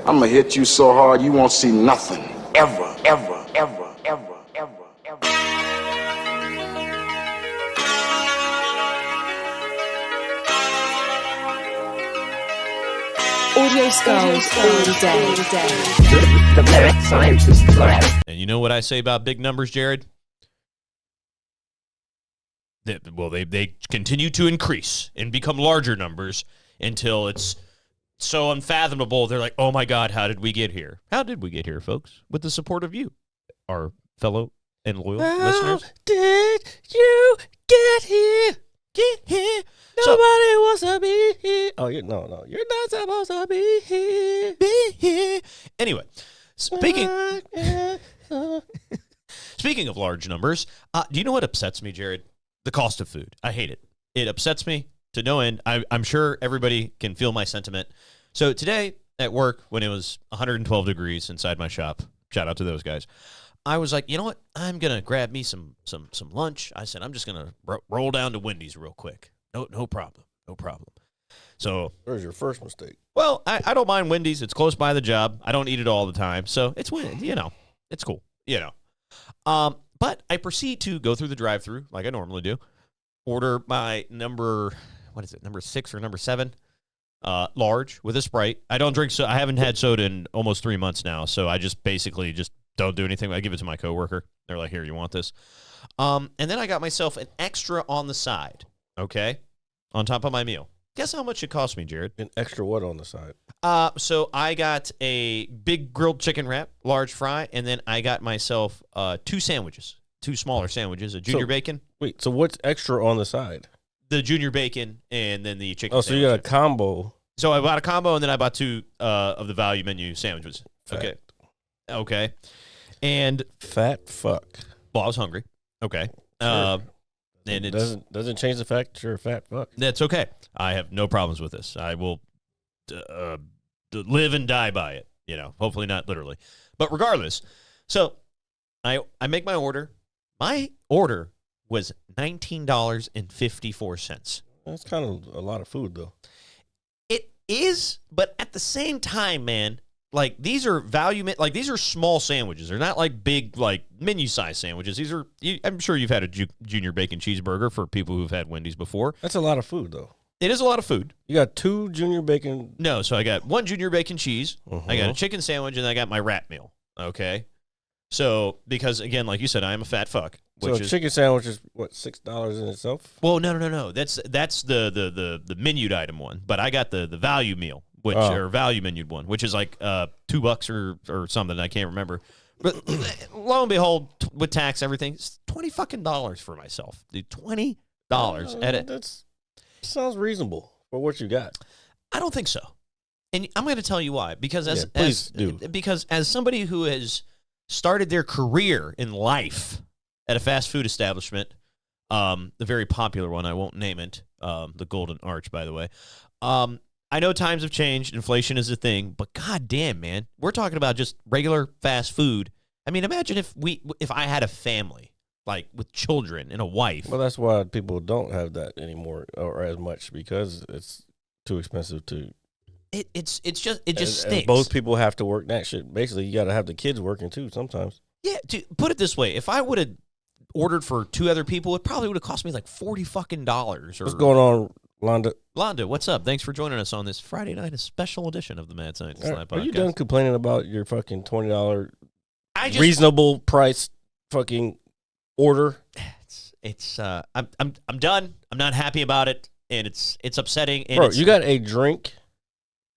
I'm gonna hit you so hard you won't see nothing. Ever, ever, ever, ever, ever, ever. Audio skulls all day. The lyric scientist lab. And you know what I say about big numbers, Jared? They continue to increase and become larger numbers until it's so unfathomable. They're like, oh my God, how did we get here? How did we get here, folks? With the support of you, our fellow and loyal listeners. How did you get here? Get here. Nobody wants to be here. Oh, you're not supposed to be here. Be here. Anyway, speaking of large numbers, do you know what upsets me, Jared? The cost of food. I hate it. It upsets me to no end. I'm sure everybody can feel my sentiment. So today at work, when it was 112 degrees inside my shop, shout out to those guys, I was like, you know what? I'm going to grab me some lunch. I said, I'm just going to roll down to Wendy's real quick. No problem. No problem. So Where's your first mistake? Well, I don't mind Wendy's. It's close by the job. I don't eat it all the time. So it's it's cool, But I proceed to go through the drive-thru like I normally do, order my number 6 or number 7, large with a Sprite. I don't drink I haven't had soda in almost 3 months now, so I just basically don't do anything. I give it to my coworker. They're like, here, you want this? And then I got myself an extra on the side, okay, on top of my meal. Guess how much it cost me, Jared? An extra what on the side? So I got a big grilled chicken wrap, large fry, and then I got myself 2 sandwiches, 2 smaller sandwiches, a junior bacon. Wait, so what's extra on the side? The junior bacon and then the chicken. Oh, so you got a combo. So I bought a combo, and then I bought 2 of the value menu sandwiches. Fat. Okay. And Fat fuck. well, I was hungry. Okay. Sure. And it doesn't change the fact that you're a fat fuck. That's okay. I have no problems with this. I will live and die by it. Hopefully not literally, but regardless. So I make my order. My order was $19.54. That's kind of a lot of food, though. It is, but at the same time, man, like these are these are small sandwiches. They're not like big, like menu size sandwiches. These are. I'm sure you've had a junior bacon cheeseburger for people who've had Wendy's before. That's a lot of food, though. It is a lot of food. You got 2 junior bacon. No, so I got 1 junior bacon cheese. Uh-huh. I got a chicken sandwich, and I got my wrap meal. Okay, so because again, like you said, I am a fat fuck. So a chicken sandwich is what, $6 in itself? Well, no. That's the menued item one, but I got the value meal, which or value menued one, which is like $2 or something. I can't remember. But lo and behold, with tax, everything, it's $20 for myself. Dude, $20 at it. That sounds reasonable for what you got. I don't think so, and I'm going to tell you why. Because as somebody who has started their career in life at a fast food establishment, the very popular one, I won't name it, the Golden Arch, by the way. I know times have changed. Inflation is a thing, but goddamn, man, we're talking about just regular fast food. I mean, imagine if I had a family, like with children and a wife. Well, that's why people don't have that anymore or as much, because it's too expensive to. It just stinks. And both people have to work that shit. Basically, you got to have the kids working too sometimes. Yeah, put it this way: if I would have ordered for 2 other people, it probably would have cost me like $40. What's going on, Londa? Londa, what's up? Thanks for joining us on this Friday night, a special edition of the Mad Scientist Live podcast. Are you done complaining about your fucking $20 reasonable price fucking order? I'm done. I'm not happy about it, and it's upsetting. And Bro, you got a drink,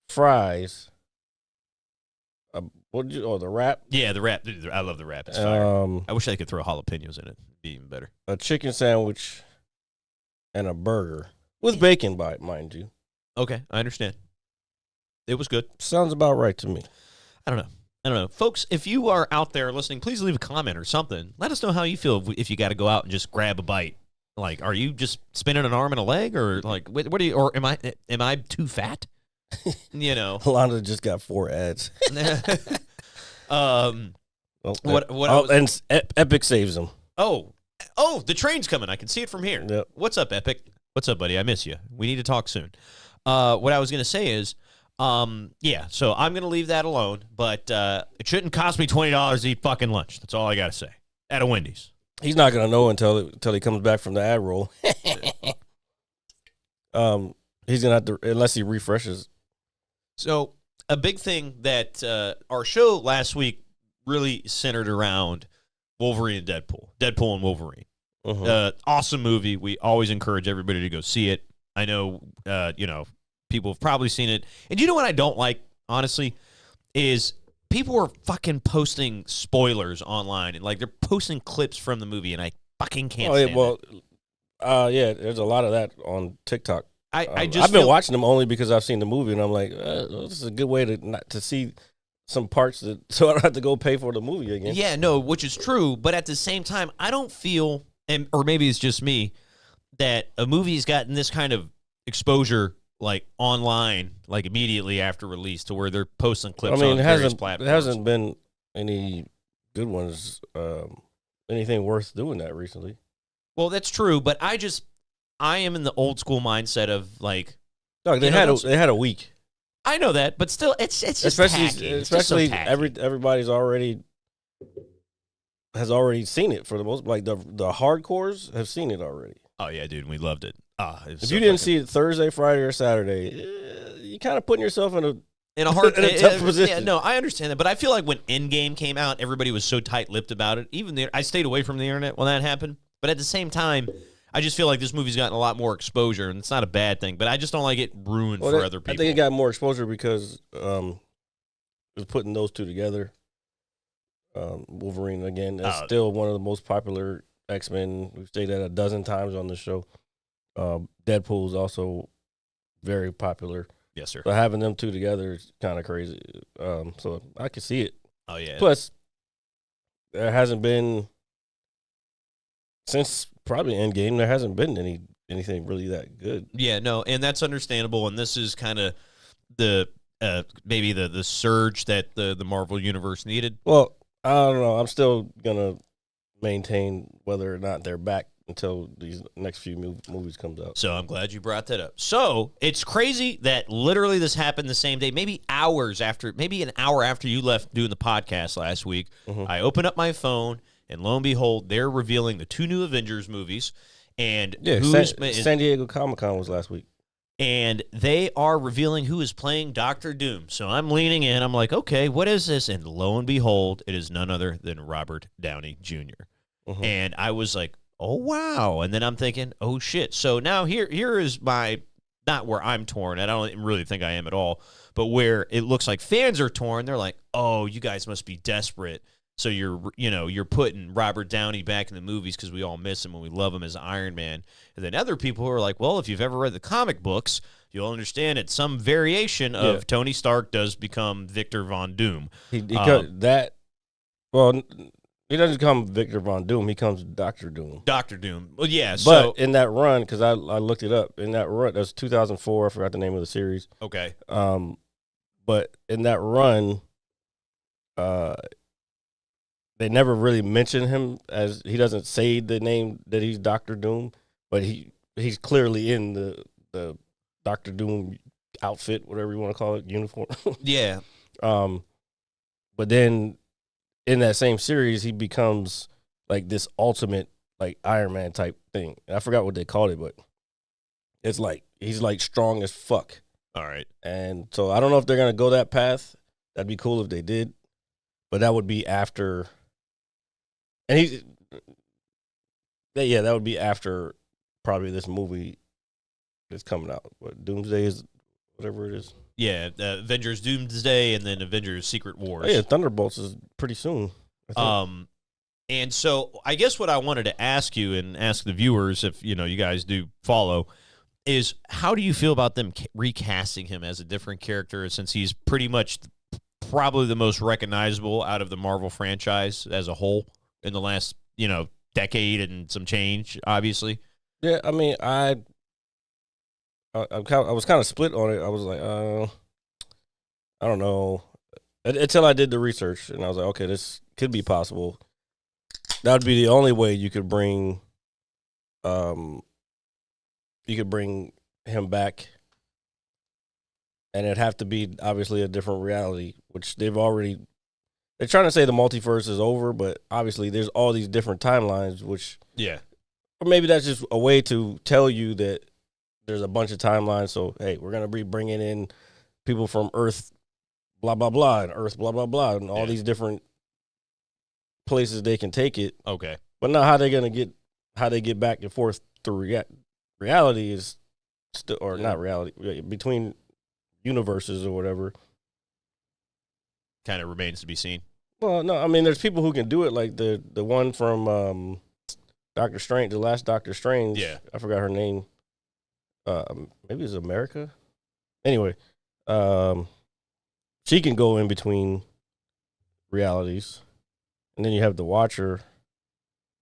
fries. The wrap? Yeah, the wrap. I love the wrap. It's fire. I wish I could throw jalapenos in it. It'd be even better. A chicken sandwich and a burger with bacon by it, mind you. Okay, I understand. It was good. Sounds about right to me. I don't know. Folks, if you are out there listening, please leave a comment or something. Let us know how you feel if you got to go out and just grab a bite. Like, are you just spinning an arm and a leg, or like, what do you? Or am I too fat? Alonda just got 4 ads. Epic saves them. Oh, the train's coming. I can see it from here. Yep. What's up, Epic? What's up, buddy? I miss you. We need to talk soon. What I was going to say is, Yeah, so I'm going to leave that alone, but it shouldn't cost me $20 to eat fucking lunch. That's all I got to say. At a Wendy's. He's not gonna know until he comes back from the ad roll. He's gonna have to, unless he refreshes. So a big thing that our show last week really centered around Wolverine and Deadpool and Wolverine. Awesome movie. We always encourage everybody to go see it. I know, people have probably seen it. And you know what I don't like, honestly, is people are fucking posting spoilers online and like they're posting clips from the movie, and I fucking can't stand it. Yeah, there's a lot of that on TikTok. I've been watching them only because I've seen the movie, and I'm like, this is a good way to see some parts so I don't have to go pay for the movie again. Yeah, no, which is true, but at the same time, I don't feel, or maybe it's just me, that a movie's gotten this kind of exposure like online, like immediately after release, to where they're posting clips on various platforms. It hasn't been any good ones, anything worth doing that recently. Well, that's true, but I am in the old school mindset of like, no, they had a week. I know that, but still, it's just especially tacky. It's just so tacky. Everybody's has already seen it for the most, like the hardcores have seen it already. Oh yeah, dude, we loved it. If you didn't see it Thursday, Friday, or Saturday, you're kind of putting yourself in a tough position. Yeah, no, I understand that, but I feel like when Endgame came out, everybody was so tight-lipped about it. Even I stayed away from the internet when that happened, but at the same time, I just feel like this movie's gotten a lot more exposure, and it's not a bad thing, but I just don't like it ruined for other people. I think it got more exposure because it was putting those two together. Wolverine, again, is still one of the most popular X-Men. We've stated that a dozen times on the show. Deadpool is also very popular. Yes, sir. So having them two together is kind of crazy. So I can see it. Oh, yeah. Plus, there hasn't been, since probably Endgame, there hasn't been anything really that good. Yeah, no, and that's understandable, and this is kind of the maybe the surge that the Marvel Universe needed. Well, I don't know. I'm still going to maintain whether or not they're back until these next few movies comes out. So I'm glad you brought that up. So it's crazy that literally this happened the same day, maybe an hour after you left doing the podcast last week. I open up my phone, and lo and behold, they're revealing the 2 new Avengers movies. And San Diego Comic-Con was last week. And they are revealing who is playing Dr. Doom. So I'm leaning in. I'm like, okay, what is this? And lo and behold, it is none other than Robert Downey Jr. And I was like, oh, wow. And then I'm thinking, oh, shit. So now here is my, not where I'm torn. I don't really think I am at all, but where it looks like fans are torn. They're like, oh, you guys must be desperate. So you're putting Robert Downey back in the movies because we all miss him and we love him as Iron Man. And then other people who are like, well, if you've ever read the comic books, you'll understand it's some variation of Tony Stark does become Victor Von Doom. He doesn't become Victor Von Doom. He becomes Dr. Doom. Dr. Doom. Well, yeah. But in that run, because I looked it up, in that run, that's 2004. I forgot the name of the series. Okay. But in that run, they never really mention him, as he doesn't say the name that he's Dr. Doom, but he's clearly in the Dr. Doom outfit, whatever you want to call it, uniform. Yeah. But then in that same series, he becomes like this ultimate like Iron Man type thing. I forgot what they called it, but it's like he's like strong as fuck. All right. And so I don't know if they're gonna go that path. That'd be cool if they did, but that would be after. And that would be after probably this movie that's coming out. What Doomsday is, whatever it is. Yeah, Avengers Doomsday and then Avengers Secret Wars. Oh, yeah, Thunderbolts is pretty soon. And so I guess what I wanted to ask you and ask the viewers, if you guys do follow, is how do you feel about them recasting him as a different character, since he's pretty much probably the most recognizable out of the Marvel franchise as a whole in the last, decade and some change, obviously. Yeah, I mean, I was kind of split on it. I was like, I don't know, until I did the research, and I was like, okay, this could be possible. That would be the only way you could bring, him back and it'd have to be obviously a different reality, which they're trying to say the multiverse is over, but obviously there's all these different timelines, which or maybe that's just a way to tell you that there's a bunch of timelines. So hey, we're gonna be bringing in people from Earth, blah blah blah, and Earth, blah blah blah, and all these different places they can take it. Okay, but now how they get back and forth through reality is still, or not reality, between universes or whatever. Kind of remains to be seen. Well, no, I mean, there's people who can do it, like the one from Doctor Strange, the last Doctor Strange. Yeah, I forgot her name. Maybe it's America. Anyway, she can go in between realities, and then you have the Watcher.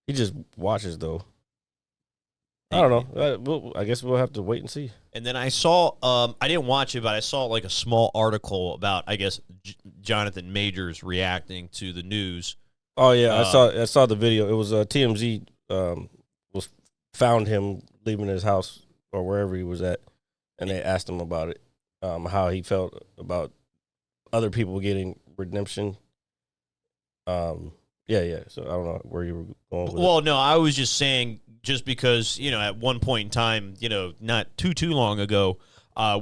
He just watches, though. I don't know. I guess we'll have to wait and see. And then I saw, I didn't watch it, but I saw like a small article about, I guess, Jonathan Majors reacting to the news. Oh yeah, I saw the video. It was TMZ found him leaving his house or wherever he was at, and they asked him about it, how he felt about other people getting redemption. Yeah. So I don't know where you were going with Well, it. no, I was just saying, just because, at one point in time, not too long ago,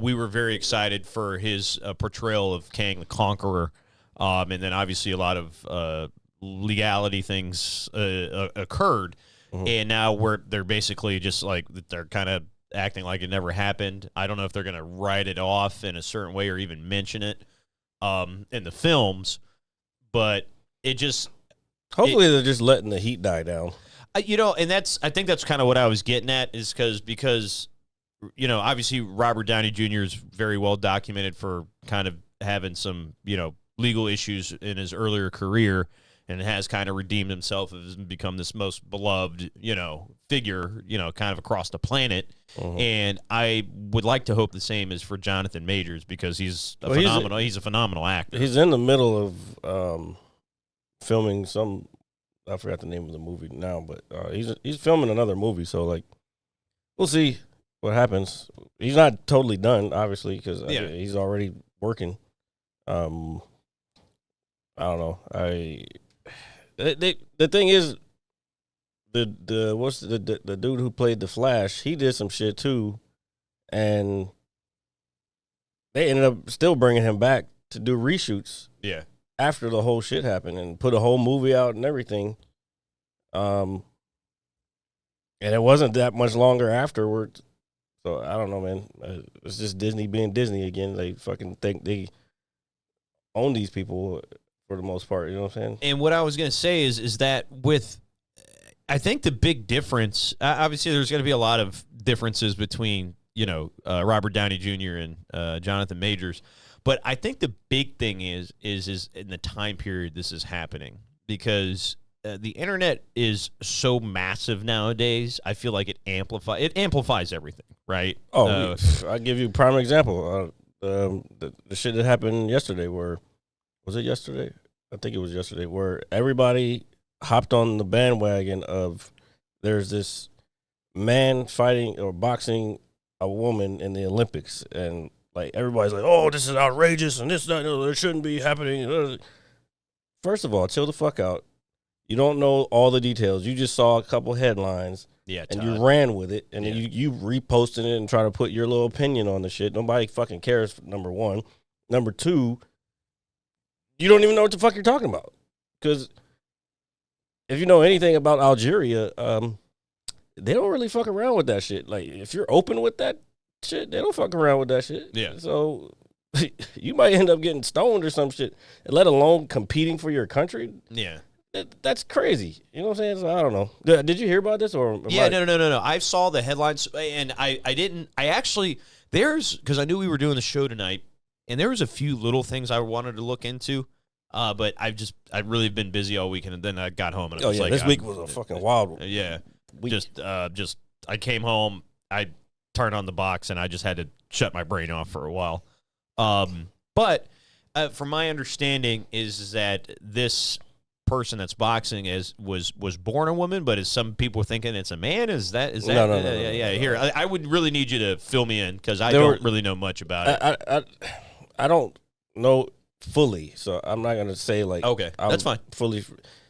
we were very excited for his portrayal of Kang the Conqueror. And then obviously a lot of legality things occurred. Mm-hmm. And now they're basically just like, they're kind of acting like it never happened. I don't know if they're going to write it off in a certain way or even mention it in the films, but it just... Hopefully they're just letting the heat die down. And I think that's kind of what I was getting at, is because obviously Robert Downey Jr. is very well documented for kind of having some, legal issues in his earlier career, and has kind of redeemed himself and become this most beloved, figure, kind of across the planet. Mm-hmm. And I would like to hope the same is for Jonathan Majors, because he's a phenomenal actor. He's in the middle of filming some, I forgot the name of the movie now, but he's filming another movie, so like we'll see what happens. He's not totally done, obviously, because he's already working. I don't know. The thing is, the dude who played the Flash, he did some shit too, and they ended up still bringing him back to do reshoots. Yeah. After the whole shit happened, and put a whole movie out and everything. And it wasn't that much longer afterwards. So I don't know, man. It's just Disney being Disney again. They fucking think they own these people for the most part. You know what I'm saying? And what I was going to say is that I think the big difference, obviously there's going to be a lot of differences between, Robert Downey Jr. and Jonathan Majors. But I think the big thing is in the time period this is happening, because the internet is so massive nowadays. I feel like it amplifies everything, right? Oh, I'll give you a prime example. The shit that happened yesterday, was it yesterday? I think it was yesterday, where everybody hopped on the bandwagon of there's this man fighting or boxing a woman in the Olympics, and like everybody's like, "Oh, this is outrageous," and this, that, it shouldn't be happening. First of all, chill the fuck out. You don't know all the details. You just saw a couple headlines, and you ran with it, and then you reposted it and try to put your little opinion on the shit. Nobody fucking cares. Number one, number two, you don't even know what the fuck you're talking about. Because if you know anything about Algeria, they don't really fuck around with that shit. Like, if you're open with that shit, they don't fuck around with that shit. Yeah. So you might end up getting stoned or some shit, let alone competing for your country. Yeah. That's crazy. You know what I'm saying? So I don't know. Did you hear about this? Or No. I saw the headlines, and I actually, because I knew we were doing the show tonight, and there was a few little things I wanted to look into, but I've really been busy all weekend, and then I got home, and it was like, this week was a fucking wild one. Yeah. I came home, I turned on the box, and I just had to shut my brain off for a while. But from my understanding is that this person that's boxing was born a woman, but as some people are thinking it's a man. Is that No. Yeah. Here, I would really need you to fill me in, because I don't really know much about it. I don't know fully, so I'm not gonna say like Okay, I'm that's fine. fully.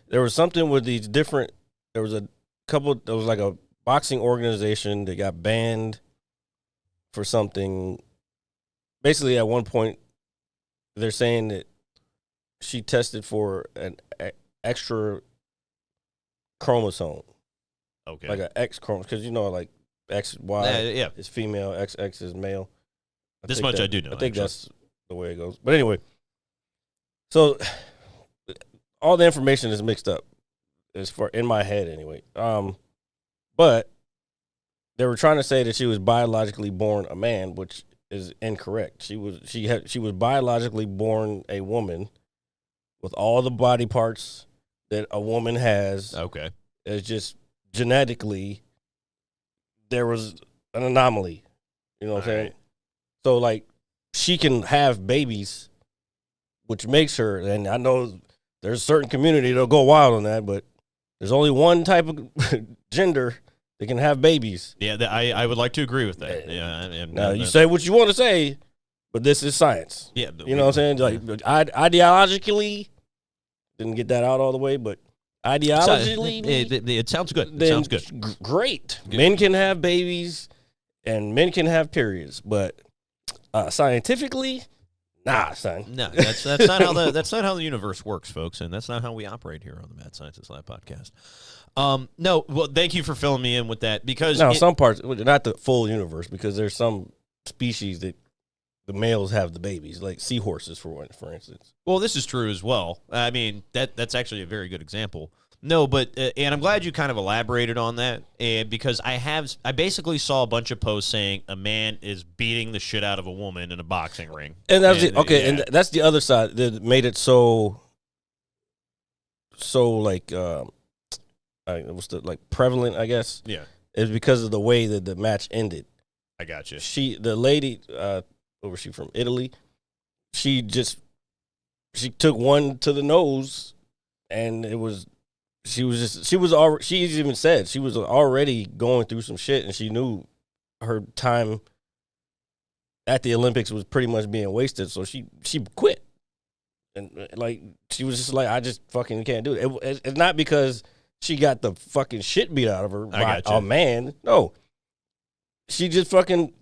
There was something with these different. There was a couple. There was like a boxing organization that got banned for something. Basically, at one point, they're saying that she tested for an extra chromosome, Okay. like an X chromosome, because like XY Yeah. is female, XX is male. This much I do know. I think actually. that's the way it goes. But anyway, so all the information is mixed up, as far in my head anyway. But they were trying to say that she was biologically born a man, which is incorrect. She was biologically born a woman with all the body parts that a woman has. Okay. It's just genetically there was an anomaly. You know what I'm saying? Right. So like she can have babies, which makes her, and I know there's a certain community that'll go wild on that, but there's only one type of gender that can have babies. Yeah, I would like to agree with that. Yeah. Now you say what you want to say, but this is science. Yeah. You know what I'm saying? Like ideologically, didn't get that out all the way, but ideologically, it sounds good. It sounds good. Great. Good. Men can have babies, and men can have periods, but scientifically, nah, son. No, that's not how the universe works, folks, and that's not how we operate here on the Mad Scientist Lab podcast. No, well, thank you for filling me in with that because Now some parts, not the full universe, because there's some species that the males have the babies, like seahorses, for instance. Well, this is true as well. I mean, that's actually a very good example. No, but and I'm glad you kind of elaborated on that, and because I basically saw a bunch of posts saying a man is beating the shit out of a woman in a boxing ring, And that's yeah. and that's the other side that made it so like what's the like prevalent, I guess. Yeah, Is because of the way that the match ended. I got you. The lady, where was she from? Italy. She took one to the nose, and she even said she was already going through some shit, and she knew her time at the Olympics was pretty much being wasted, so she quit. And like she was just like, I just fucking can't do it. It's not because she got the fucking shit beat out of her by a man. No, she just fucking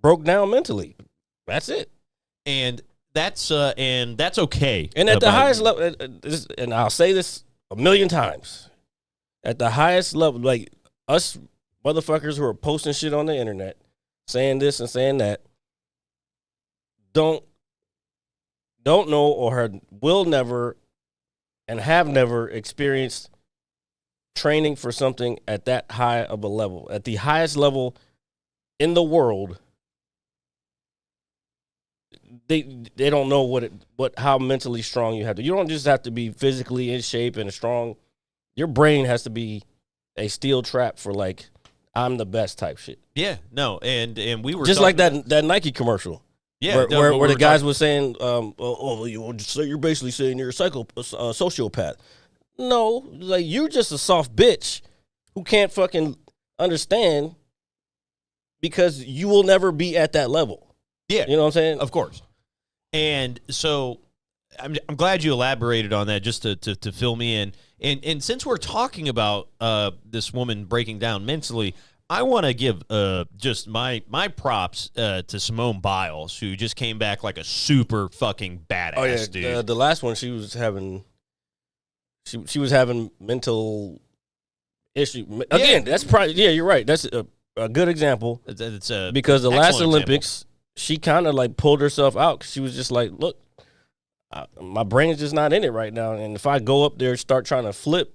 broke down mentally. That's it. And that's okay. And at the highest level, and I'll say this a million times, at the highest level, like us motherfuckers who are posting shit on the internet, saying this and saying that, don't know or will never and have never experienced training for something at that high of a level, at the highest level in the world. They don't know how mentally strong you have to. You don't just have to be physically in shape and strong. Your brain has to be a steel trap for like I'm the best type shit. Yeah, no, and we were just like that Nike commercial. Yeah, where the guys were saying, so you're basically saying you're a sociopath. No, like you're just a soft bitch who can't fucking understand because you will never be at that level. Yeah, you know what I'm saying? Of course. And so I'm glad you elaborated on that just to fill me in. And since we're talking about this woman breaking down mentally, I want to give just my props to Simone Biles, who just came back like a super fucking badass dude. The last one she was having mental issue. Again, that's probably you're right. That's a good example. It's because the last Olympics, example. She kind of like pulled herself out because she was just like, look, my brain's just not in it right now. And if I go up there and start trying to flip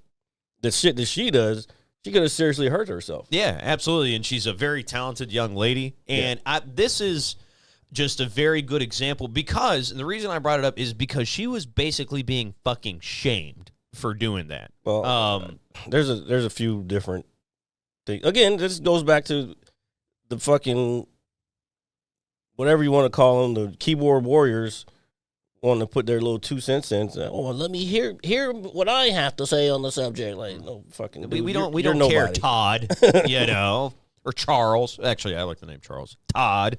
the shit that she does, she could have seriously hurt herself. Yeah, absolutely. And she's a very talented young lady. And this is just a very good example because, and the reason I brought it up is because she was basically being fucking shamed for doing that. Well, there's a few different things. Again, this goes back to the fucking whatever you want to call them, the keyboard warriors want to put their little 2 cents in. Oh, let me hear what I have to say on the subject. Like, no fucking dude, we don't nobody. care, Todd, or Charles. Actually, I like the name Charles. Todd.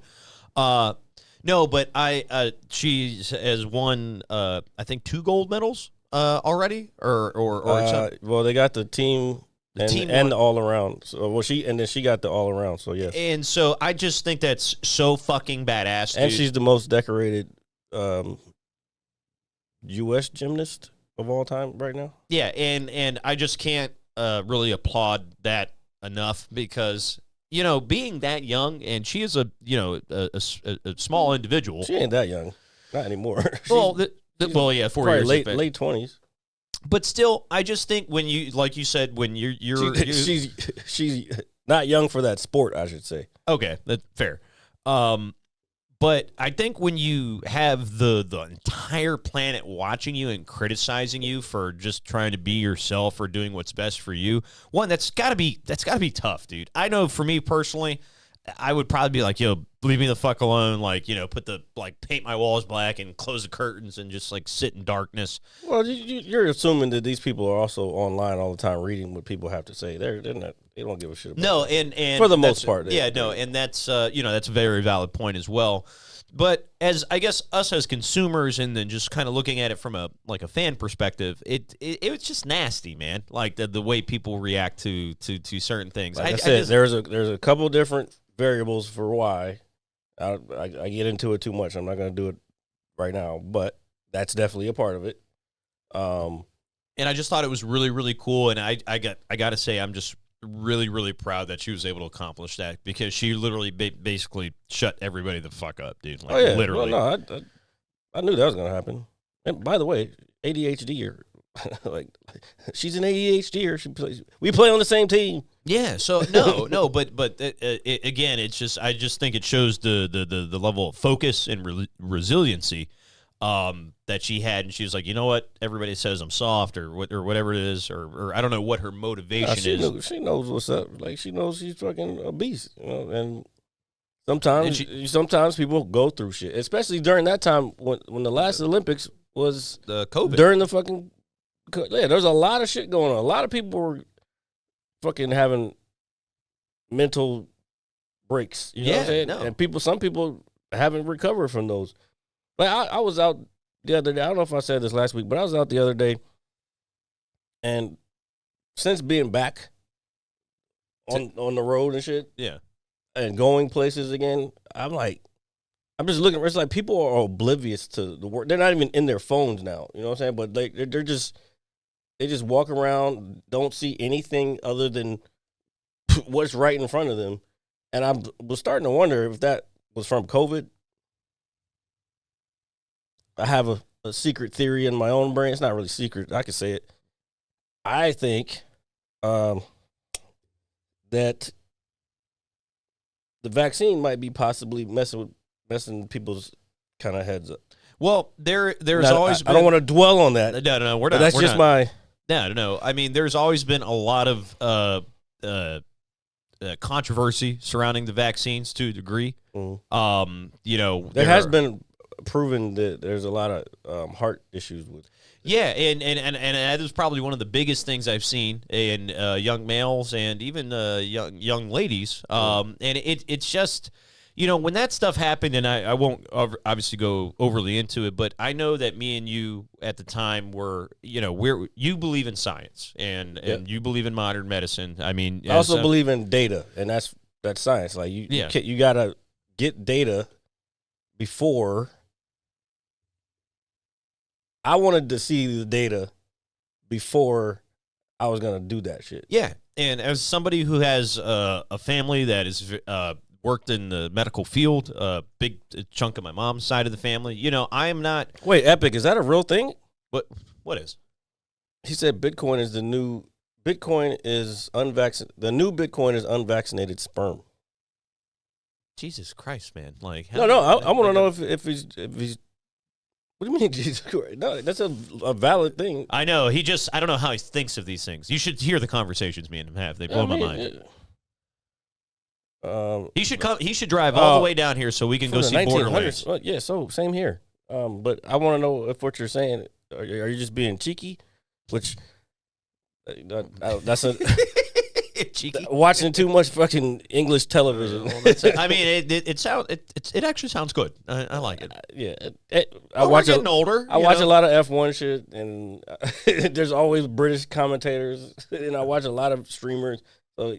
No, but she has won I think 2 gold medals already, or something. well, they got the team and the all around. So then she got the all around. So yes, And so I just think that's so fucking badass. Dude. and she's the most decorated U.S. gymnast of all time right now. Yeah, and I just can't really applaud that enough because being that young, and she is a small individual. She ain't that young, not anymore. Well, yeah, 4 years late 20s. But still, I just think when you, like you said, when she's not young for that sport, I should say. Okay, that's fair. But I think when you have the entire planet watching you and criticizing you for just trying to be yourself or doing what's best for you, one, that's gotta be tough, dude. I know for me personally, I would probably be like, yo, leave me the fuck alone. Like, paint my walls black and close the curtains and just like sit in darkness. Well, you're assuming that these people are also online all the time reading what people have to say. They're not. They don't give a shit about No, that. and for the most part, and that's that's a very valid point as well. But as I guess us as consumers, and then just kind of looking at it from a fan perspective, it was just nasty, man. Like the way people react to certain things. Like I said, there's a couple different variables for why. I get into it too much. I'm not going to do it right now, but that's definitely a part of it. And I just thought it was really, really cool. And I got to say, I'm just really, really proud that she was able to accomplish that because she literally basically shut everybody the fuck up, dude. Like, literally. Well, no, I knew that was going to happen. And by the way, ADHD or like she's an ADHD. We play on the same team. Yeah. So no, but again, it's just I just think it shows the level of focus and resiliency that she had, and she was like, you know what, everybody says I'm soft or whatever it is, or I don't know what her motivation is. She knows what's up. Like she knows she's fucking a beast, and sometimes people go through shit, especially during that time when the last Olympics was the COVID during the fucking there's a lot of shit going on. A lot of people were fucking having mental breaks. You know what I'm saying? No. And some people haven't recovered from those. Like I was out the other day. I don't know if I said this last week, but I was out the other day, and since being back on the road and shit, yeah, and going places again, I'm just looking. It's like people are oblivious to the work. They're not even in their phones now. You know what I'm saying? But they just walk around, don't see anything other than what's right in front of them, and I was starting to wonder if that was from COVID. I have a secret theory in my own brain. It's not really secret. I can say it. I think that the vaccine might be possibly messing people's kind of heads up. Well, there's always been, I don't want to dwell on that. No, we're not. That's just my. No. I mean, there's always been a lot of controversy surrounding the vaccines to a degree. Mm. There has been proven that there's a lot of heart issues with. Yeah, and that is probably one of the biggest things I've seen in young males and even young ladies. And it's just, when that stuff happened, and I won't obviously go overly into it, but I know that me and you at the time were, you believe in science and you believe in modern medicine. I mean, I also believe in data, and that's science. Like you gotta get data before. I wanted to see the data before I was gonna do that shit. Yeah, and as somebody who has a family that is worked in the medical field, a big chunk of my mom's side of the family, I am not. Wait, Epic, is that a real thing? What is? He said Bitcoin is the new Bitcoin is unvaccinated. The new Bitcoin is unvaccinated sperm. Jesus Christ, man! Like no. I want to know if he's. What do you mean, Jesus Christ? No, that's a valid thing. I know. I don't know how he thinks of these things. You should hear the conversations me and him have. They blow my mind. He should come. He should drive all the way down here so we can go see Borderlands. Well, yeah, so same here. But I want to know if what you're saying, are you just being cheeky? Which that's a Cheeky. Watching too much fucking English television. Well, that's it. I mean, it actually sounds good. I like it. We're getting older. I watch a lot of F1 shit, and there's always British commentators, and I watch a lot of streamers. So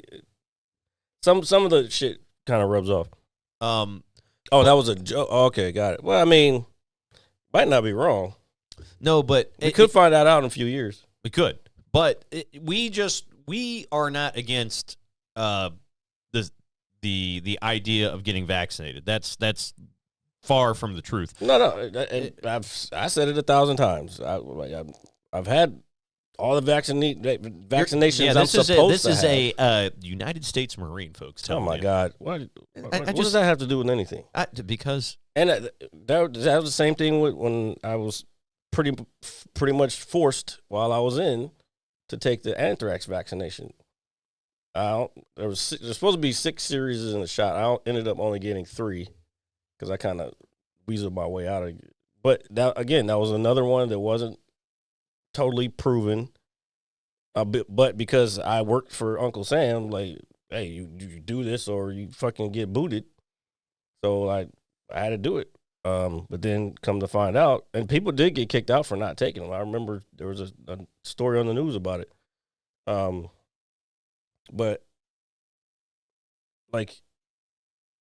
some of the shit kind of rubs off. That was a joke. Okay, got it. Well, I mean, might not be wrong. No, but we could find that out in a few years. We could, but we are not against the idea of getting vaccinated. That's far from the truth. No. I said it 1,000 times. I've had all the vaccinations. Yeah, this is a United States Marine, folks. Oh my God! What what does that have to do with anything? Because that was the same thing when I was pretty much forced while I was in to take the anthrax vaccination. There's supposed to be 6 series in the shot. I ended up only getting 3 because I kind of weaseled my way out of it. But that was another one that wasn't totally proven. But because I worked for Uncle Sam, like, hey, you do this or you fucking get booted. So I had to do it. But then come to find out, and people did get kicked out for not taking them. I remember there was a story on the news about it. But like,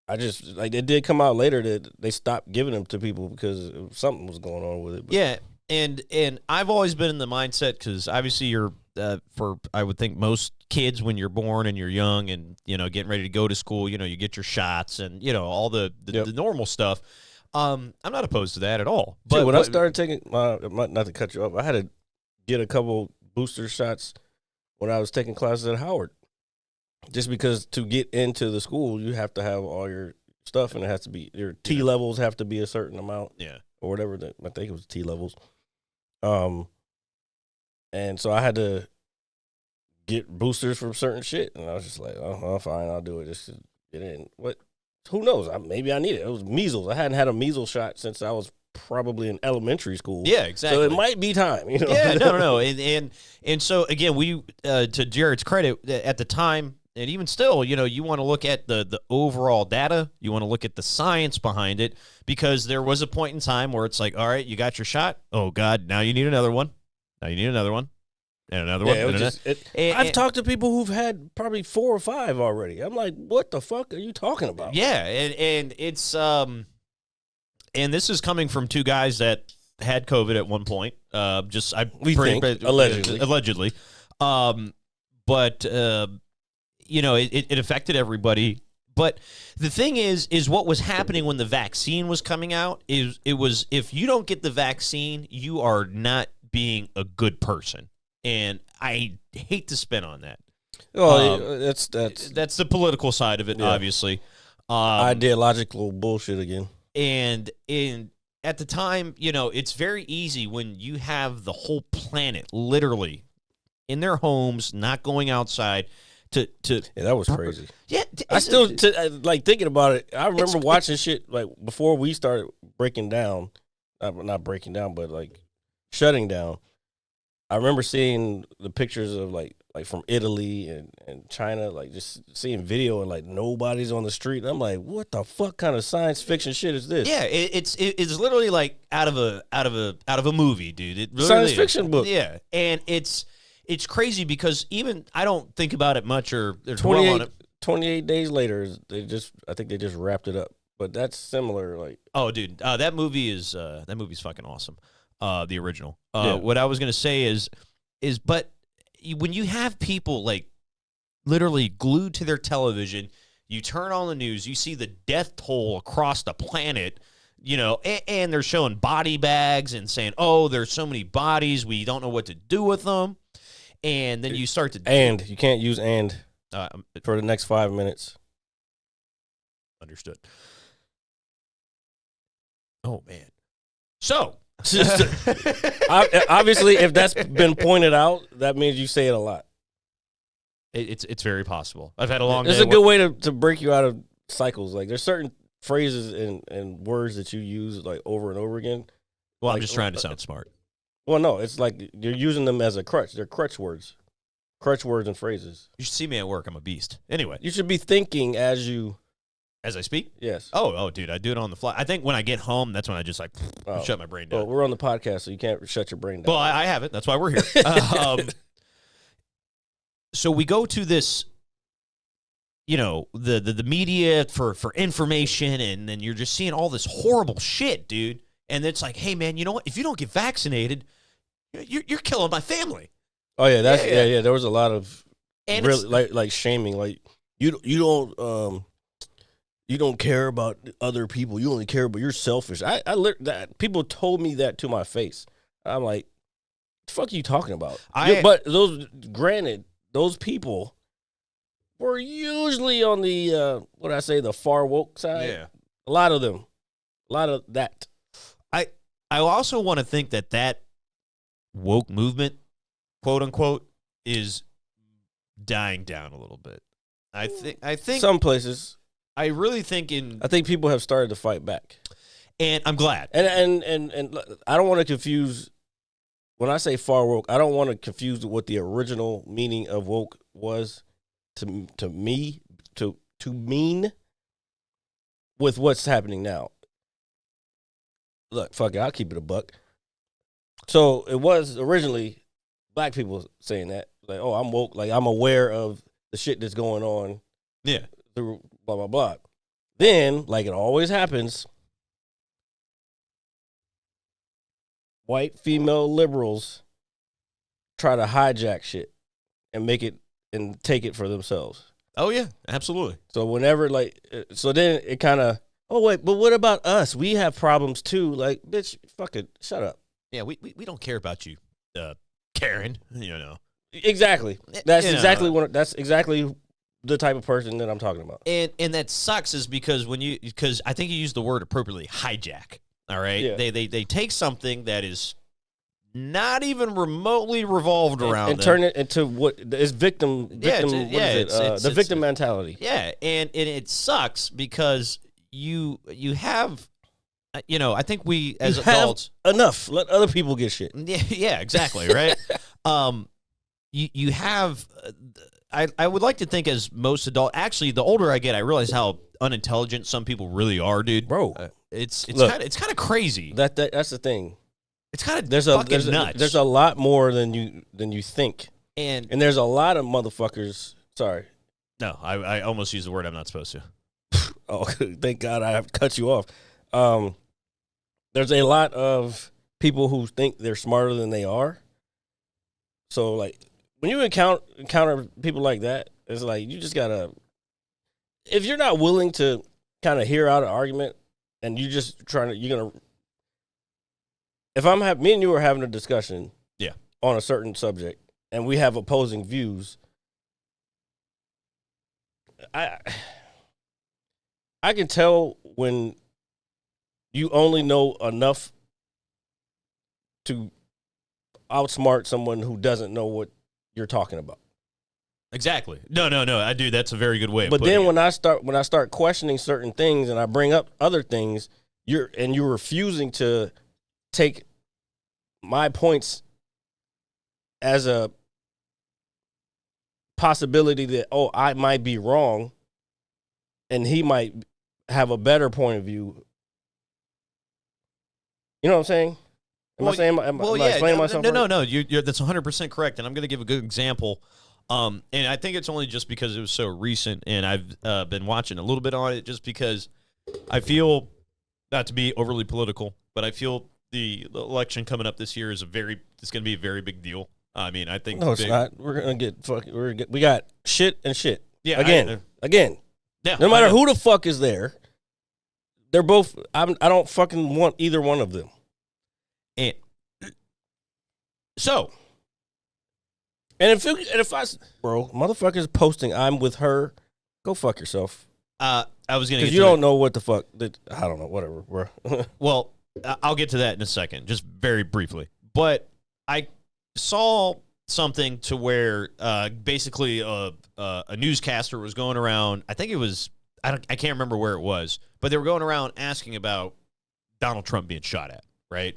it did come out later that they stopped giving them to people because something was going on with it. But. Yeah, and I've always been in the mindset because obviously you're I would think most kids when you're born and you're young and getting ready to go to school, you get your shots and all the normal stuff. I'm not opposed to that at all. But when I started taking not to cut you off, I had to get a couple booster shots when I was taking classes at Howard. Just because to get into the school, you have to have all your stuff, and it has to be your T levels have to be a certain amount, or whatever. I think it was T levels. And so I had to get boosters from certain shit, and I was just like, oh fine, I'll do it just to get in. What? Who knows? Maybe I need it. It was measles. I hadn't had a measles shot since I was probably in elementary school. Yeah, exactly. So it might be time. Yeah, no. And so again, we to Jared's credit, at the time, and even still, you want to look at the overall data. You want to look at the science behind it, because there was a point in time where it's like, all right, you got your shot. Oh God, now you need another one. Now you need another one. And another one. I've talked to people who've had probably 4 or 5 already. I'm like, what the fuck are you talking about? Yeah, and it's and this is coming from 2 guys that had COVID at one point. Allegedly. But it affected everybody. But the thing is what was happening when the vaccine was coming out is it was, if you don't get the vaccine, you are not being a good person. And I hate to spin on that. Oh, that's the political side of it, obviously. Ideological bullshit again. And at the time, it's very easy when you have the whole planet literally in their homes, not going outside. That was crazy. Yeah, I still like thinking about it. I remember watching shit like before we started breaking down, not breaking down, but like shutting down. I remember seeing the pictures of like from Italy and China, like just seeing video and like nobody's on the street. And I'm like, what the fuck kind of science fiction shit is this? Yeah, it's literally like out of a movie, dude. It really science fiction book. Yeah, and it's crazy because even I don't think about it much or dwell on it. 28 days later, I think they just wrapped it up. But that's similar, like. Oh, dude, that movie's fucking awesome. The original. What I was gonna say is, but when you have people like literally glued to their television, you turn on the news, you see the death toll across the planet, and they're showing body bags and saying, "Oh, there's so many bodies, we don't know what to do with them," and then you start to you can't use for the next 5 minutes. Understood. Oh man, so. Obviously, if that's been pointed out, that means you say it a lot. It's very possible. I've had a long day. It's a good way to break you out of cycles. Like there's certain phrases and words that you use like over and over again. Well, I'm just trying to sound smart. Well, no, it's like you're using them as a crutch. They're crutch words. crutch words and phrases. You should see me at work. I'm a beast. Anyway, You should be thinking as you. as I speak. Yes. Oh, dude, I do it on the fly. I think when I get home, that's when I just Oh. shut my brain Well, down. we're on the podcast, so you can't shut your brain down. Well, I have it. That's why we're here. So we go to this, the media for information, and then you're just seeing all this horrible shit, dude. And it's like, hey, man, you know what? If you don't get vaccinated, you're killing my family. Oh yeah, that's Yeah. yeah. There was a lot of And really like shaming, like you don't care about other people. You only care about you're selfish. I that people told me that to my face. I'm like, the fuck are you talking about? But those people were usually on the the far woke side. Yeah. A lot of them, a lot of that. I also want to think that woke movement, quote unquote, is dying down a little bit. I think Some places, I really think I think people have started to fight back. and I'm glad. And I don't want to confuse when I say far woke. I don't want to confuse what the original meaning of woke was to me to mean with what's happening now. Look, fuck it, I'll keep it a buck. So it was originally black people saying that, like, oh, I'm woke, like I'm aware of the shit that's going on. Yeah. Through blah blah blah. Then, like it always happens, white female liberals try to hijack shit and make it and take it for themselves. Oh yeah, absolutely. So whenever so then it kind of, oh wait, but what about us? We have problems too. Like, bitch, fuck it, shut up. Yeah, we don't care about you, Karen. Exactly. That's You know. exactly that's exactly the type of person that I'm talking about. And that sucks is because because I think you used the word appropriately, hijack. All right, Yeah. they take something that is not even remotely revolved around and them. turn it into what is victim. Yeah, What it's- is it? it's- The it's- victim mentality. Yeah, and it sucks because you have, I think we as You have adults. enough. Let other people get shit. Yeah, exactly, right? You have, I would like to think as most actually, the older I get, I realize how unintelligent some people really are, dude. Bro. It's Look, kind of crazy. That's the thing. It's kind of There's nuts. there's a lot more than you think, and there's a lot of motherfuckers. Sorry. no, I almost used the word I'm not supposed to. Oh, thank God I have cut you off. There's a lot of people who think they're smarter than they are. So, like, when you encounter people like that, it's like you just gotta. If you're not willing to kind of hear out an argument, and you just you're gonna. If me and you are having a discussion, Yeah. on a certain subject, and we have opposing views, I can tell when you only know enough to outsmart someone who doesn't know what you're talking about. Exactly. No, I do. That's a very good way. But of then putting it. when I start questioning certain things and I bring up other things, you're refusing to take my points as a possibility that, oh, I might be wrong and he might have a better point of view. You know what I'm saying? Am I explaining myself right? No. You're that's 100% correct. And I'm going to give a good example. And I think it's only just because it was so recent, and I've been watching a little bit on it just because I feel, not to be overly political, but I feel the election coming up this year is it's going to be a very big deal. I mean, I think No, it's not. We're gonna get fucking. We got shit and shit. Yeah, again. Yeah, No matter I know. who the fuck is there, they're both. I don't fucking want either one of them. And so, And if bro, motherfuckers posting, I'm with her. Go fuck yourself. I was going to Because you don't know what the fuck. I don't know. Whatever, bro. Well, I'll get to that in a second, just very briefly. But I saw something to where basically a newscaster was going around. I think it was I can't remember where it was, but they were going around asking about Donald Trump being shot at, right?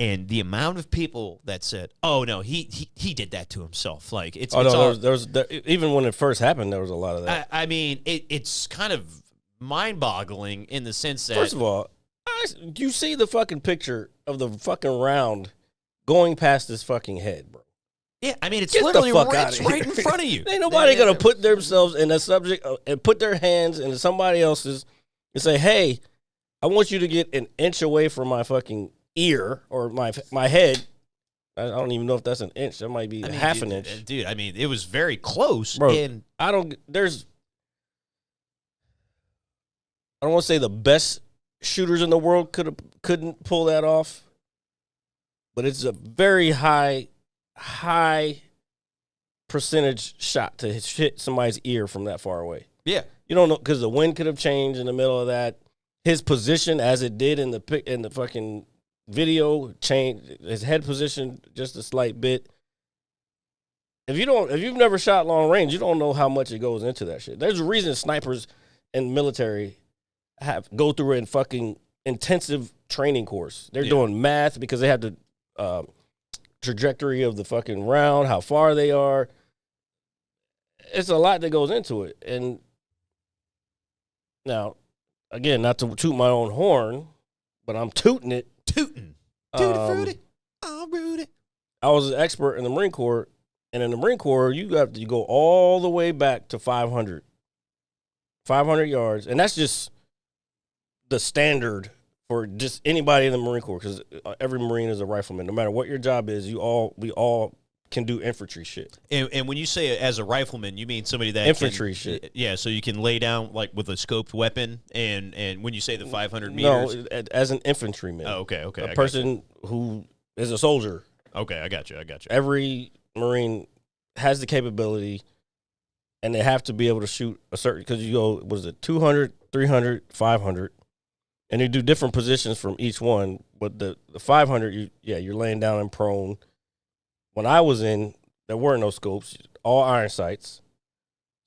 And the amount of people that said, "Oh no, he did that to himself." Like it's Oh it's no, all, there even when it first happened, there was a lot of that. I mean, it's kind of mind-boggling in the sense that First of all, you see the fucking picture of the fucking round going past his fucking head, bro. yeah, I mean, it's Get the literally fuck right, outta it's here. right in front of you. Ain't nobody gonna put themselves in a subject and put their hands into somebody else's and say, "Hey, I want you to get an inch away from my fucking ear or my head." I don't even know if that's an inch. That might be half an inch. Dude, I mean, it was very close. Bro, And I don't want to say the best shooters in the world couldn't pull that off, but it's a very high percentage shot to hit somebody's ear from that far away. yeah, You don't know because the wind could have changed in the middle of that. His position, as it did in the fucking video, changed. His head position just a slight bit. If you've never shot long range, you don't know how much it goes into that shit. There's a reason snipers in the military go through a fucking intensive training course. They're doing math because they have the trajectory of the fucking round, how far they are. It's a lot that goes into it. And now, again, not to toot my own horn, but I'm tooting it. Tutti frutti, oh Rudy. I was an expert in the Marine Corps, and in the Marine Corps, you go all the way back to 500 yards, and that's just the standard for just anybody in the Marine Corps, because every Marine is a rifleman. No matter what your job is, we all can do infantry shit. And when you say as a rifleman, you mean somebody that Infantry shit. Yeah, so you can lay down like with a scoped weapon, and when you say the 500 meters. No, as an infantryman. Oh, okay. A person who is a soldier. Okay, I got you. Every Marine has the capability, and they have to be able to shoot a certain, because you go, was it 200, 300, 500, and you do different positions from each one. But the 500, you're laying down and prone. When I was in, there were no scopes, all iron sights.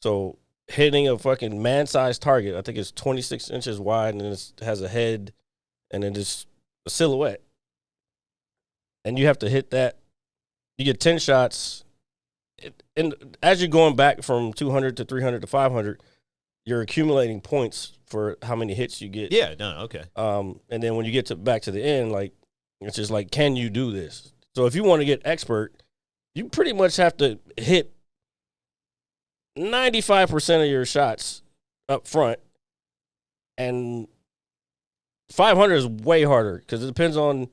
So hitting a fucking man-sized target, I think it's 26 inches wide, and it has a head, and then just a silhouette. And you have to hit that. You get 10 shots. And as you're going back from 200 to 300 to 500, you're accumulating points for how many hits you get. Yeah, no, okay. And then when you get back to the end, like, it's just like, can you do this? So if you want to get expert, you pretty much have to hit 95% of your shots up front. And 500 is way harder because it depends on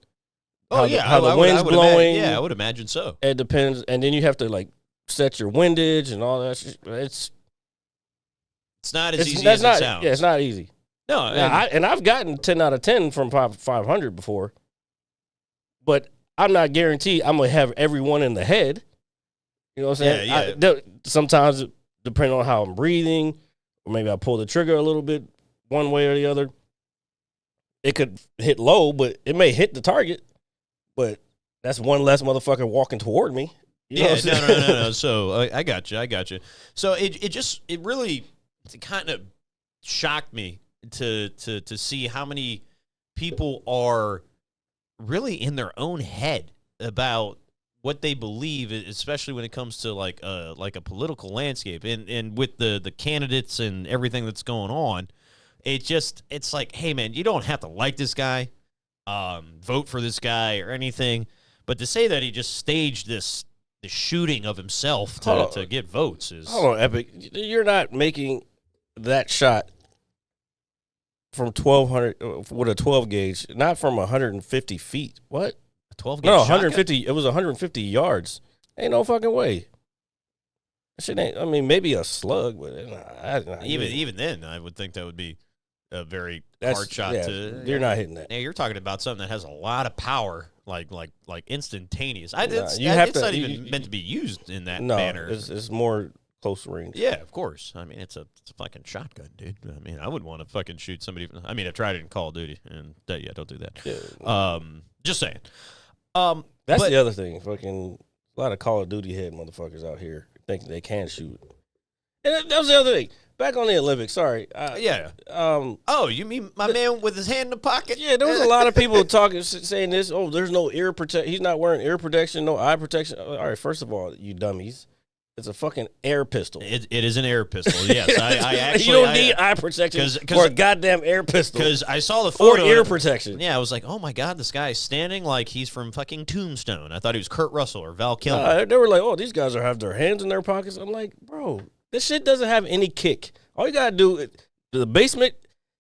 how the wind's blowing. I would imagine so. It depends. And then you have to, like, set your windage and all that shit. It's not as easy as it sounds. Yeah, it's not easy. No, and I've gotten 10 out of 10 from 500 before. But I'm not guaranteed I'm going to have everyone in the head. You know what I'm saying? Yeah. Sometimes, depending on how I'm breathing, or maybe I pull the trigger a little bit one way or the other, it could hit low, but it may hit the target. But that's one less motherfucker walking toward me. You know no. So I got you. So it really kind of shocked me to see how many people are really in their own head about what they believe, especially when it comes to like a political landscape and with the candidates and everything that's going on. It's like, hey man, you don't have to like this guy, vote for this guy or anything, but to say that he just staged the shooting of himself to get votes is... Hold on, Epic. You're not making that shot from 1,200 with a 12 gauge, not from 150 feet. What? A 12 gauge No, shotgun? 150. It was 150 yards. Ain't no fucking way. That shit ain't. I mean, maybe a slug, but Even then, I would think that would be a very hard shot to... You're not hitting that. Now, you're talking about something that has a lot of power, like instantaneous. It's not even meant to be used in that manner. It's more close range. Yeah, of course. I mean, it's a fucking shotgun, dude. I mean, I wouldn't want to fucking shoot somebody. I mean, I tried it in Call of Duty, and don't do that. Yeah. Just saying. That's the other thing. Fucking a lot of Call of Duty head motherfuckers out here think they can shoot. And that was the other thing. back on the Olympics. Sorry. Yeah. Oh, you mean my man with his hand in the pocket? Yeah, there was a lot of people talking, saying this. Oh, there's no ear protection. He's not wearing ear protection, no eye protection. All right, first of all, you dummies, it's a fucking air pistol. It is an air pistol. Yes, I actually. You don't need eye protection for a goddamn air pistol. Because I saw the photo. Or ear protection. Yeah, I was like, oh my god, this guy is standing like he's from fucking Tombstone. I thought he was Kurt Russell or Val Kilmer. They were like, oh, these guys have their hands in their pockets. I'm like, bro, this shit doesn't have any kick. All you gotta do, the basement.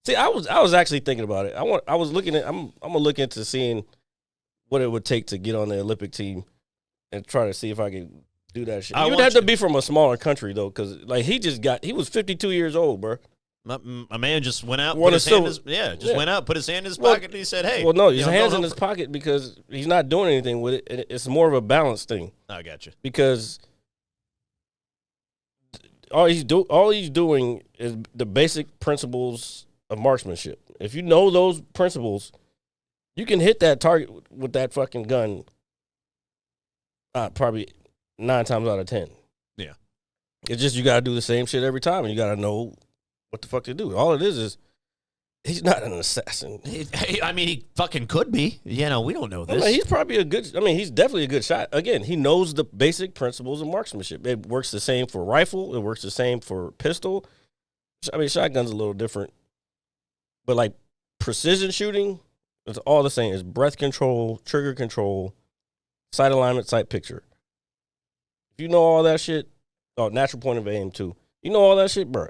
See, I was actually thinking about it. I was looking at. I'm gonna look into seeing what it would take to get on the Olympic team and try to see if I can do that shit. You would have to be from a smaller country though, because like he was 52 years old, bro. My man just went out, went out, put his hand in his pocket, and he said, "Hey." Well, no, his hand's in his pocket because he's not doing anything with it. And it's more of a balance thing. I got you. Because all he's doing is the basic principles of marksmanship. If you know those principles, you can hit that target with that fucking gun. Probably 9 times out of 10. Yeah. It's just you got to do the same shit every time, and you got to know what the fuck to do. All it is he's not an assassin. I mean, he fucking could be. We don't know this. He's probably he's definitely a good shot. Again, he knows the basic principles of marksmanship. It works the same for rifle. It works the same for pistol. I mean, shotgun's a little different. But, like, precision shooting, it's all the same. It's breath control, trigger control, sight alignment, sight picture. If you know all that shit, natural point of aim too. You know all that shit, bro.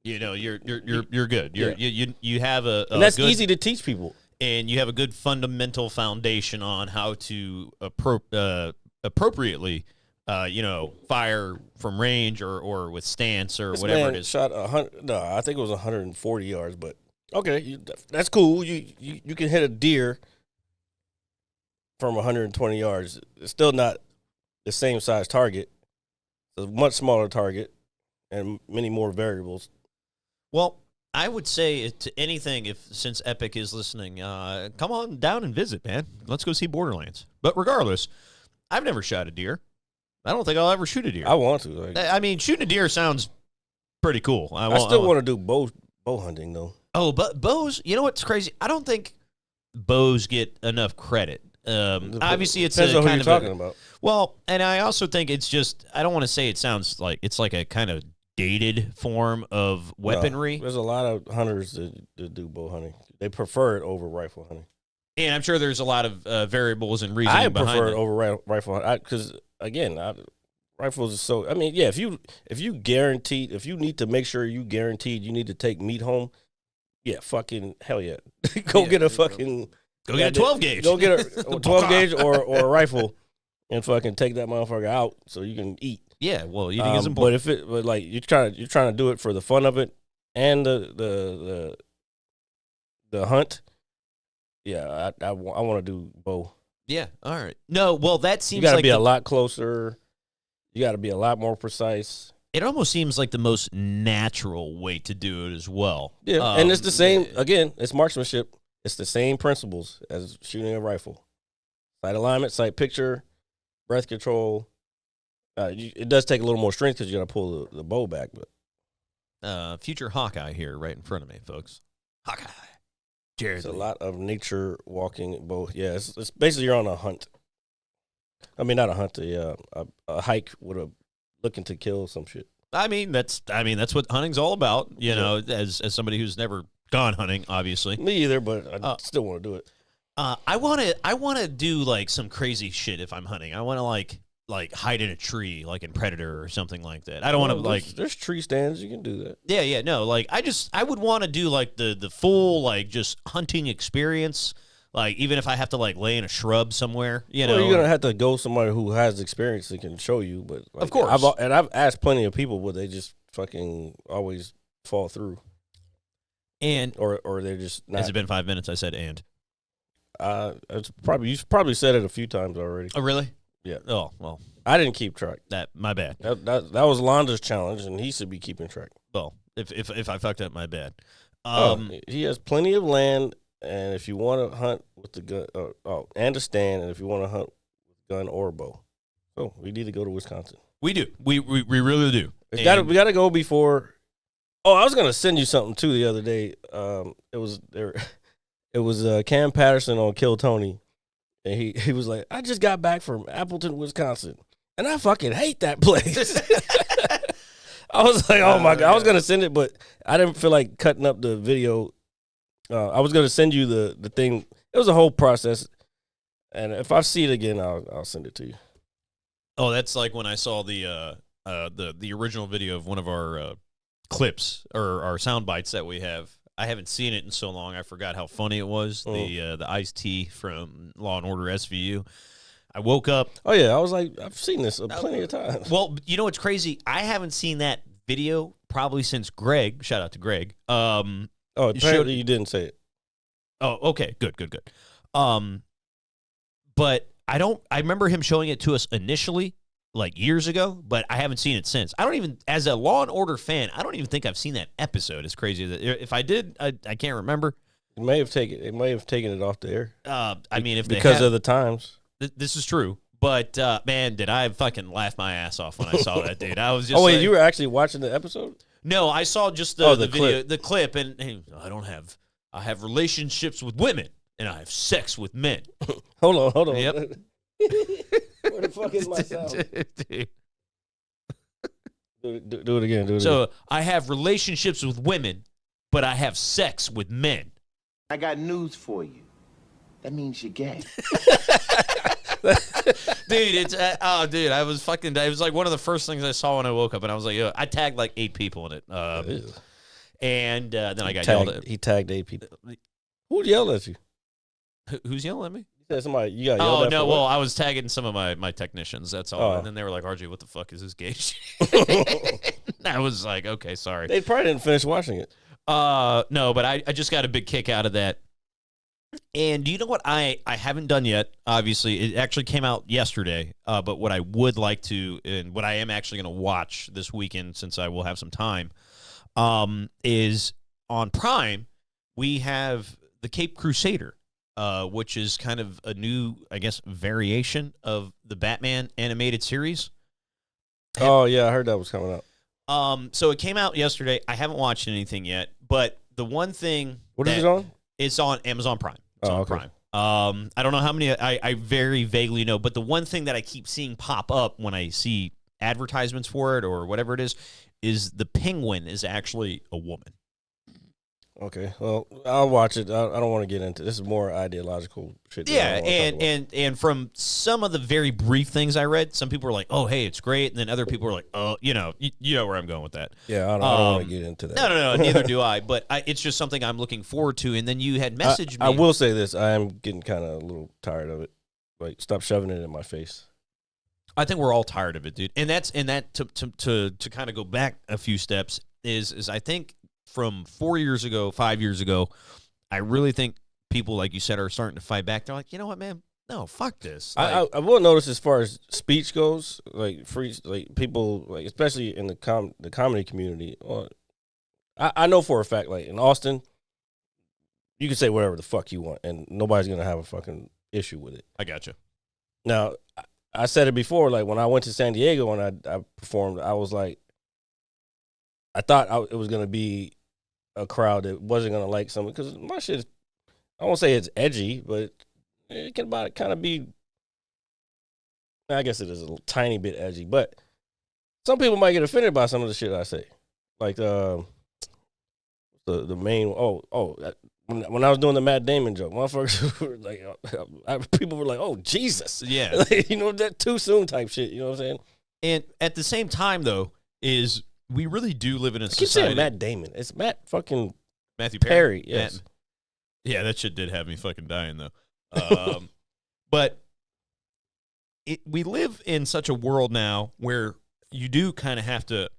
You're good. You have a and that's good, easy to teach people. And you have a good fundamental foundation on how to appropriately, fire from range or with stance or this whatever man it is. Shot 100. No, I think it was 140 yards, but okay, that's cool. You can hit a deer from 120 yards. It's still not the same size target. It's a much smaller target and many more variables. Well, I would say to anything, since Epic is listening, come on down and visit, man. Let's go see Borderlands. But regardless, I've never shot a deer. I don't think I'll ever shoot a deer. I want to. I mean, shooting a deer sounds pretty cool. I still want to do bow hunting, though. Oh, but bows, you know what's crazy? I don't think bows get enough credit. Obviously, it's depends a on who kind you're of talking about. Well, and I also think it's just, I don't want to say it sounds like it's like a kind of dated form of weaponry. There's a lot of hunters that do bow hunting. They prefer it over rifle hunting. And I'm sure there's a lot of variables and reasoning behind it. I prefer it over rifle hunting because, again, rifles are so. I mean, yeah, if you need to make sure you need to take meat home, yeah, fucking hell yeah, get a fucking. Go get a 12 gauge. Go get a 12 gauge or a rifle, and fucking take that motherfucker out so you can eat. Yeah, well, eating is important. But like you're trying to do it for the fun of it and the hunt. Yeah, I want to do both. Yeah, all right. No, well, that seems you got to like be a lot closer. You got to be a lot more precise. It almost seems like the most natural way to do it as well. Yeah, and it's the same. Again, it's marksmanship. It's the same principles as shooting a rifle. Sight alignment, sight picture, breath control. It does take a little more strength because you got to pull the bow back. But future Hawkeye here right in front of me, folks. Hawkeye. Jared. It's a lot of nature walking both. Yeah, it's basically you're on a hunt. I mean, not a hunt, a hike with looking to kill some shit. I mean, that's what hunting's all about. You know, as somebody who's never gone hunting, obviously. Me either, but I still want to do it. I want to do like some crazy shit if I'm hunting. I want to like hide in a tree, like in Predator or something like that. I don't want to There's tree stands. You can do that. Yeah, no. Like I would want to do like the full like just hunting experience. Like even if I have to like lay in a shrub somewhere, you know. You're gonna have to go somebody who has experience that can show you. But like, of course, I've asked plenty of people, but they just fucking always fall through. And or they're just not. Has it been 5 minutes? I said and. You've probably said it a few times already. Oh really? Yeah. Oh well. I didn't keep track. My bad. That was Londa's challenge, and he should be keeping track. Well, if I fucked up, my bad. He has plenty of land, and if you want to hunt with the gun, and a stand, and if you want to hunt with gun or bow, so we need to go to Wisconsin. We do. We really do. We got to go before Oh, I was gonna send you something too the other day. It was there. It was Cam Patterson on Kill Tony, and he was like, "I just got back from Appleton, Wisconsin, and I fucking hate that place." I was like, "Oh my god!" I was gonna send it, but I didn't feel like cutting up the video. I was gonna send you the thing. It was a whole process, and if I see it again, I'll send it to you. Oh, that's like when I saw the original video of one of our clips or our sound bites that we have. I haven't seen it in so long. I forgot how funny it was. The Ice-T from Law and Order SVU. I woke up. Oh yeah, I was like, I've seen this plenty of times. Well, you know what's crazy? I haven't seen that video probably since Greg. Shout out to Greg. Apparently you didn't say it. Oh, okay, good. But I remember him showing it to us initially, like years ago, but I haven't seen it since. I don't even, as a Law and Order fan, I don't even think I've seen that episode. As crazy as if I did, I can't remember. It may have taken it off the air. I mean, if because of the times. This is true. But man, did I fucking laugh my ass off when I saw that, dude. I was just. Oh wait, you were actually watching the episode? No, I saw just the video, clip. the clip, and hey, I have relationships with women, and I have sex with men. Hold on. Yep. Where the fuck is my sound? Do it again. So I have relationships with women, but I have sex with men. I got news for you. That means you're gay. Dude, it's dude, I was fucking. It was like one of the first things I saw when I woke up, and I was like, yo, I tagged like 8 people in it, and then I got yelled at. He tagged 8 people. Who yelled at you? Who's yelling at me? You said somebody. You got yelled at. Oh no, for well, what? I was tagging some of my technicians. That's all, and then they were like, RJ, what the fuck is this gay shit? I was like, okay, sorry. They probably didn't finish watching it. No, but I just got a big kick out of that. And do you know what I haven't done yet? Obviously, it actually came out yesterday. But what I would like to, and what I am actually going to watch this weekend, since I will have some time, is on Prime. We have the Cape Crusader, which is kind of a new, I guess, variation of the Batman animated series. Oh yeah, I heard that was coming out. So it came out yesterday. I haven't watched anything yet, but the one thing What is it on? It's on Amazon Prime. It's on okay. Prime. I don't know how many. I very vaguely know, but the one thing that I keep seeing pop up when I see advertisements for it or whatever it is the Penguin is actually a woman. Okay, well, I'll watch it. I don't want to get into this. Is more ideological shit. Yeah, and from some of the very brief things I read, some people were like, "Oh, hey, it's great," and then other people were like, "Oh, you know where I'm going with that." Yeah, I don't want to get into that. No, neither do I. But it's just something I'm looking forward to. And then you had messaged me. I will say this: I am getting kind of a little tired of it. Like, stop shoving it in my face. I think we're all tired of it, dude. And that to kind of go back a few steps is I think. From 4 years ago, 5 years ago, I really think people, like you said, are starting to fight back. They're like, you know what, man? No, fuck this. Like, I will notice as far as speech goes, like people, like especially in the comedy community. I know for a fact, like in Austin, you can say whatever the fuck you want, and nobody's gonna have a fucking issue with it. I got you. Now, I said it before, like when I went to San Diego and I performed, I was like, I thought it was gonna be a crowd that wasn't gonna like something because my shit. I won't say it's edgy, but it can kind of be. I guess it is a tiny bit edgy, but some people might get offended by some of the shit I say, like the main. When I was doing the Matt Damon joke, motherfuckers were like, people were like, "Oh Jesus, yeah," like, that too soon type shit. You know what I'm saying? And at the same time, though, is we really do live in a I keep society. saying Matt Damon. It's Matt fucking Matthew Perry. Yes. Yeah, that shit did have me fucking dying though. But we live in such a world now where you do kind of have to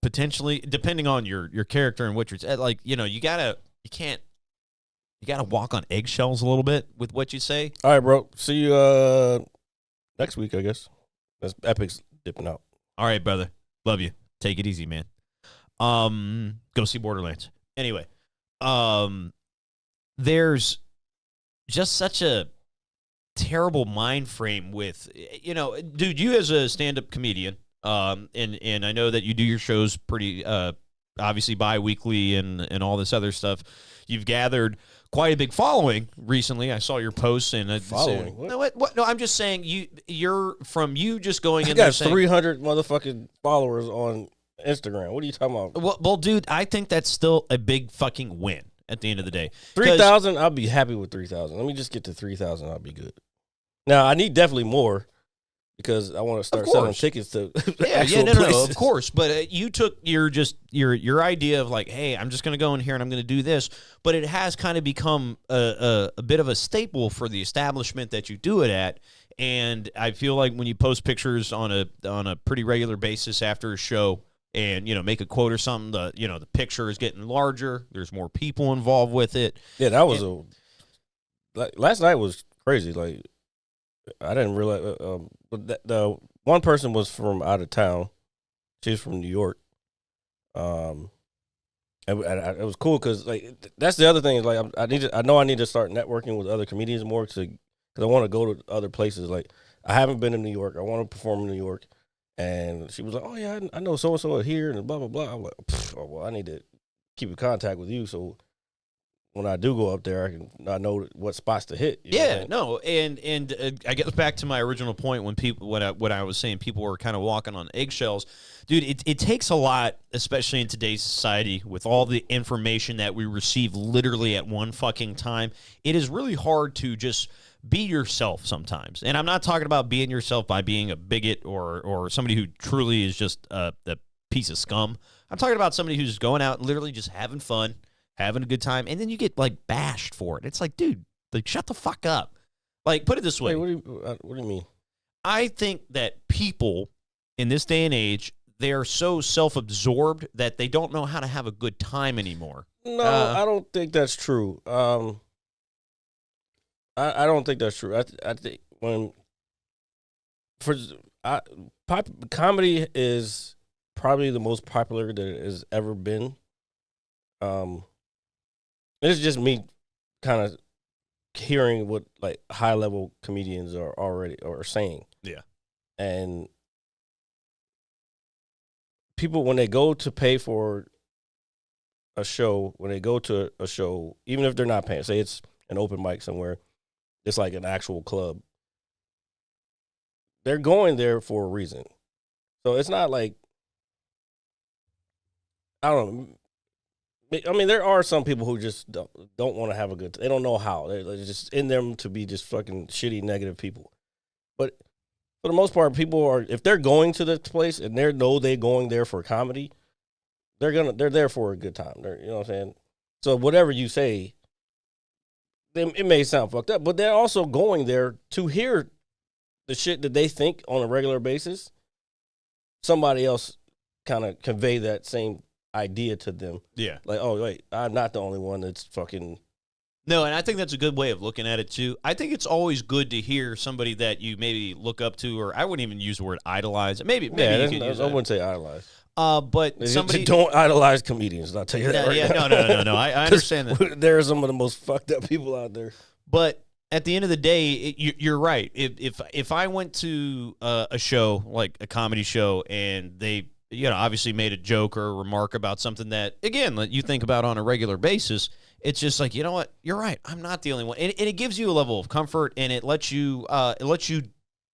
potentially, depending on your character and what you're like, you gotta walk on eggshells a little bit with what you say. All right, bro. See you next week, I guess. That's Epic's dipping out. All right, brother. Love you. Take it easy, man. Go see Borderlands. Anyway, there's just such a terrible mind frame with, dude, you as a stand-up comedian, and I know that you do your shows pretty obviously bi-weekly and all this other stuff. You've gathered quite a big following recently. I saw your posts and Following? What? No, I'm just saying you're from you just going in I there got saying 300 motherfucking followers on Instagram. What are you talking about? well, dude, I think that's still a big fucking win at the end of the day. 3,000, I'll be happy with 3,000. Let me just get to 3,000. I'll be good. Now, I need definitely more because I want to start selling tickets to no, places. of course. But you took your idea of like, hey, I'm just going to go in here and I'm going to do this. But it has kind of become a bit of a staple for the establishment that you do it at. And I feel like when you post pictures on a pretty regular basis after a show, and make a quote or something, the picture is getting larger. There's more people involved with it. Yeah, that was last night was crazy. Like I didn't realize, but the one person was from out of town. She's from New York. And it was cool because like that's the other thing is like I know I need to start networking with other comedians more because I want to go to other places. Like I haven't been in New York. I want to perform in New York. And she was like, "Oh yeah, I know so and so here and blah blah blah." I'm like, "Oh well, I need to keep in contact with you so when I do go up there, I know what spots to hit." Yeah, no, and I get back to my original point when I was saying people were kind of walking on eggshells, dude. It takes a lot, especially in today's society, with all the information that we receive literally at one fucking time. It is really hard to just be yourself sometimes. And I'm not talking about being yourself by being a bigot or somebody who truly is just a piece of scum. I'm talking about somebody who's going out and literally just having fun, having a good time, and then you get like bashed for it. It's like, dude, like shut the fuck up. Like, put it this way. Wait, what do you mean? I think that people in this day and age, they are so self-absorbed that they don't know how to have a good time anymore. No, I don't think that's true. I don't think that's true. I think comedy is probably the most popular that it has ever been. It's just me kind of hearing what like high level comedians are already or saying. Yeah, and people when they go to pay for a show, when they go to a show, even if they're not paying, say it's an open mic somewhere. It's like an actual club. They're going there for a reason. So it's not like, I don't know. I mean, there are some people who just don't want to have a good time. They don't know how. They're just in them to be just fucking shitty, negative people. But for the most part, people are, if they're going to this place and they're going there for comedy, they're there for a good time. You know what I'm saying? So whatever you say, it may sound fucked up, but they're also going there to hear the shit that they think on a regular basis. Somebody else kind of convey that same idea to them. Yeah. Like, oh, wait, I'm not the only one that's fucking. No, and I think that's a good way of looking at it, too. I think it's always good to hear somebody that you maybe look up to, or I wouldn't even use the word idolize. Maybe you could use I wouldn't say idolize. But somebody don't idolize comedians. I'll tell you that. No. I understand that. There are some of the most fucked up people out there. But at the end of the day, you're right. If I went to a show like a comedy show and they obviously made a joke or a remark about something that again you think about on a regular basis, it's just like, you know what, you're right. I'm not the only one, and it gives you a level of comfort, and it lets you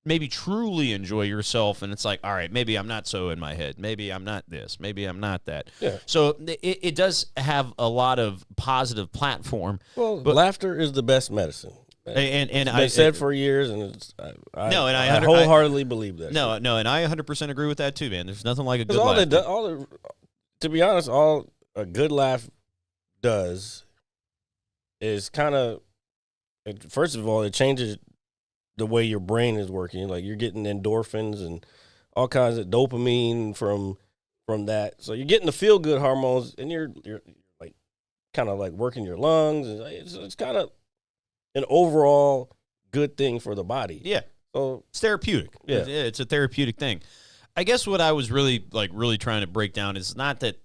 maybe truly enjoy yourself, and it's like, all right, maybe I'm not so in my head. Maybe I'm not this. Maybe I'm not that. Yeah. So it does have a lot of positive platform. Well, but laughter is the best medicine. And it's been said for years, and I wholeheartedly believe that. No, and I 100% agree with that too, man. There's nothing like a good laugh. To be honest, all a good laugh does is kind of, first of all, it changes the way your brain is working. Like you're getting endorphins and all kinds of dopamine from that. So you're getting the feel good hormones, and you're like kind of like working your lungs. It's kind of an overall good thing for the body. Yeah. So it's therapeutic. Yeah. It's a therapeutic thing. I guess what I was really trying to break down is not that,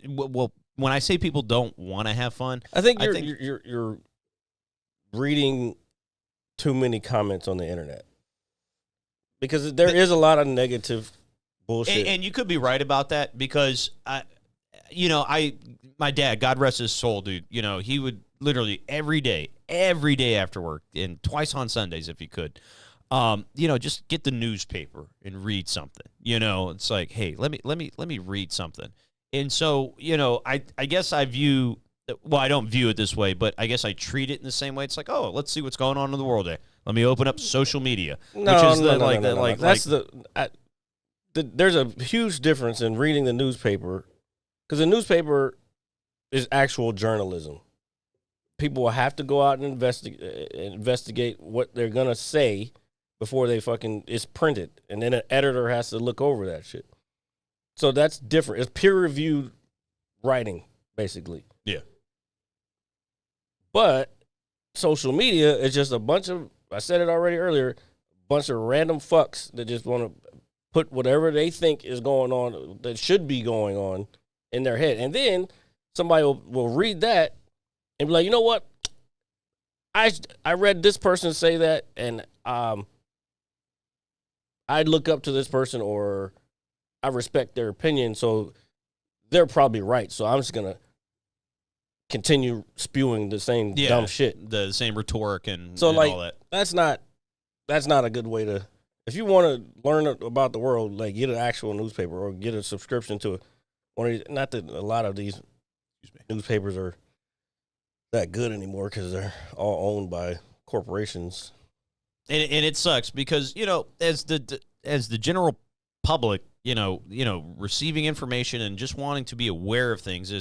well, when I say people don't want to have fun, I think you're reading too many comments on the internet, because there is a lot of negative bullshit. And you could be right about that, because my dad, God rest his soul, dude, he would literally every day after work and twice on Sundays if he could, just get the newspaper and read something. It's like, hey, let me read something. And so, I guess I don't view it this way, but I guess I treat it in the same way. It's like, oh, let's see what's going on in the world. Let me open up social media, there's a huge difference in reading the newspaper, because the newspaper is actual journalism. People will have to go out and investigate what they're gonna say before it's printed, and then an editor has to look over that shit. So that's different. It's peer-reviewed writing, basically. Yeah. But social media is just a bunch of, I said it already earlier, a bunch of random fucks that just want to put whatever they think is going on, that should be going on, in their head. And then somebody will read that and be like, you know what? I read this person say that, and I look up to this person, or I respect their opinion, so they're probably right. So I'm just going to continue spewing the same dumb shit. The same rhetoric and all that. That's not a good way to, if you want to learn about the world, like, get an actual newspaper or get a subscription to one of these. Not that a lot of these newspapers are that good anymore, because they're all owned by corporations. And it sucks because, as the general public, receiving information and just wanting to be aware of things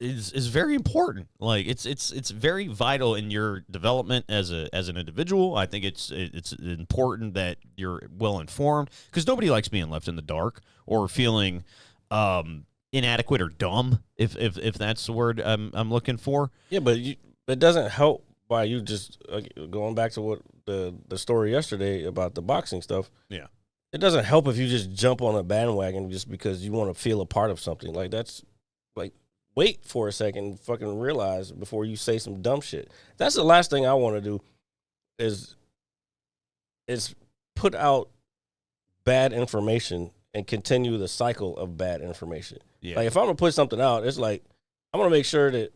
is very important. Like, it's very vital in your development as an individual. I think it's important that you're well informed, because nobody likes being left in the dark or feeling inadequate or dumb, if that's the word I'm looking for. Yeah, but it doesn't help by you just going back to what the story yesterday about the boxing stuff. Yeah, it doesn't help if you just jump on a bandwagon just because you want to feel a part of something. Like, that's like, wait for a second and fucking realize before you say some dumb shit. That's the last thing I want to do is put out bad information and continue the cycle of bad information. Yeah. Like, if I'm going to put something out, it's like, I'm going to make sure that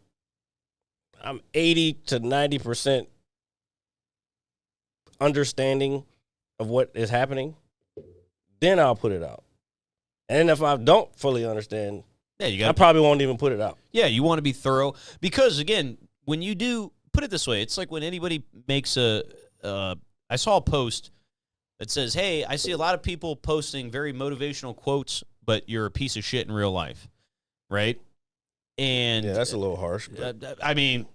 I'm 80 to 90% understanding of what is happening. Then I'll put it out. And if I don't fully understand, I probably won't even put it out. Yeah, you want to be thorough, because, again, when you do, put it this way, it's like when anybody makes I saw a post that says, hey, I see a lot of people posting very motivational quotes, but you're a piece of shit in real life, right? And yeah, that's a little harsh. I mean,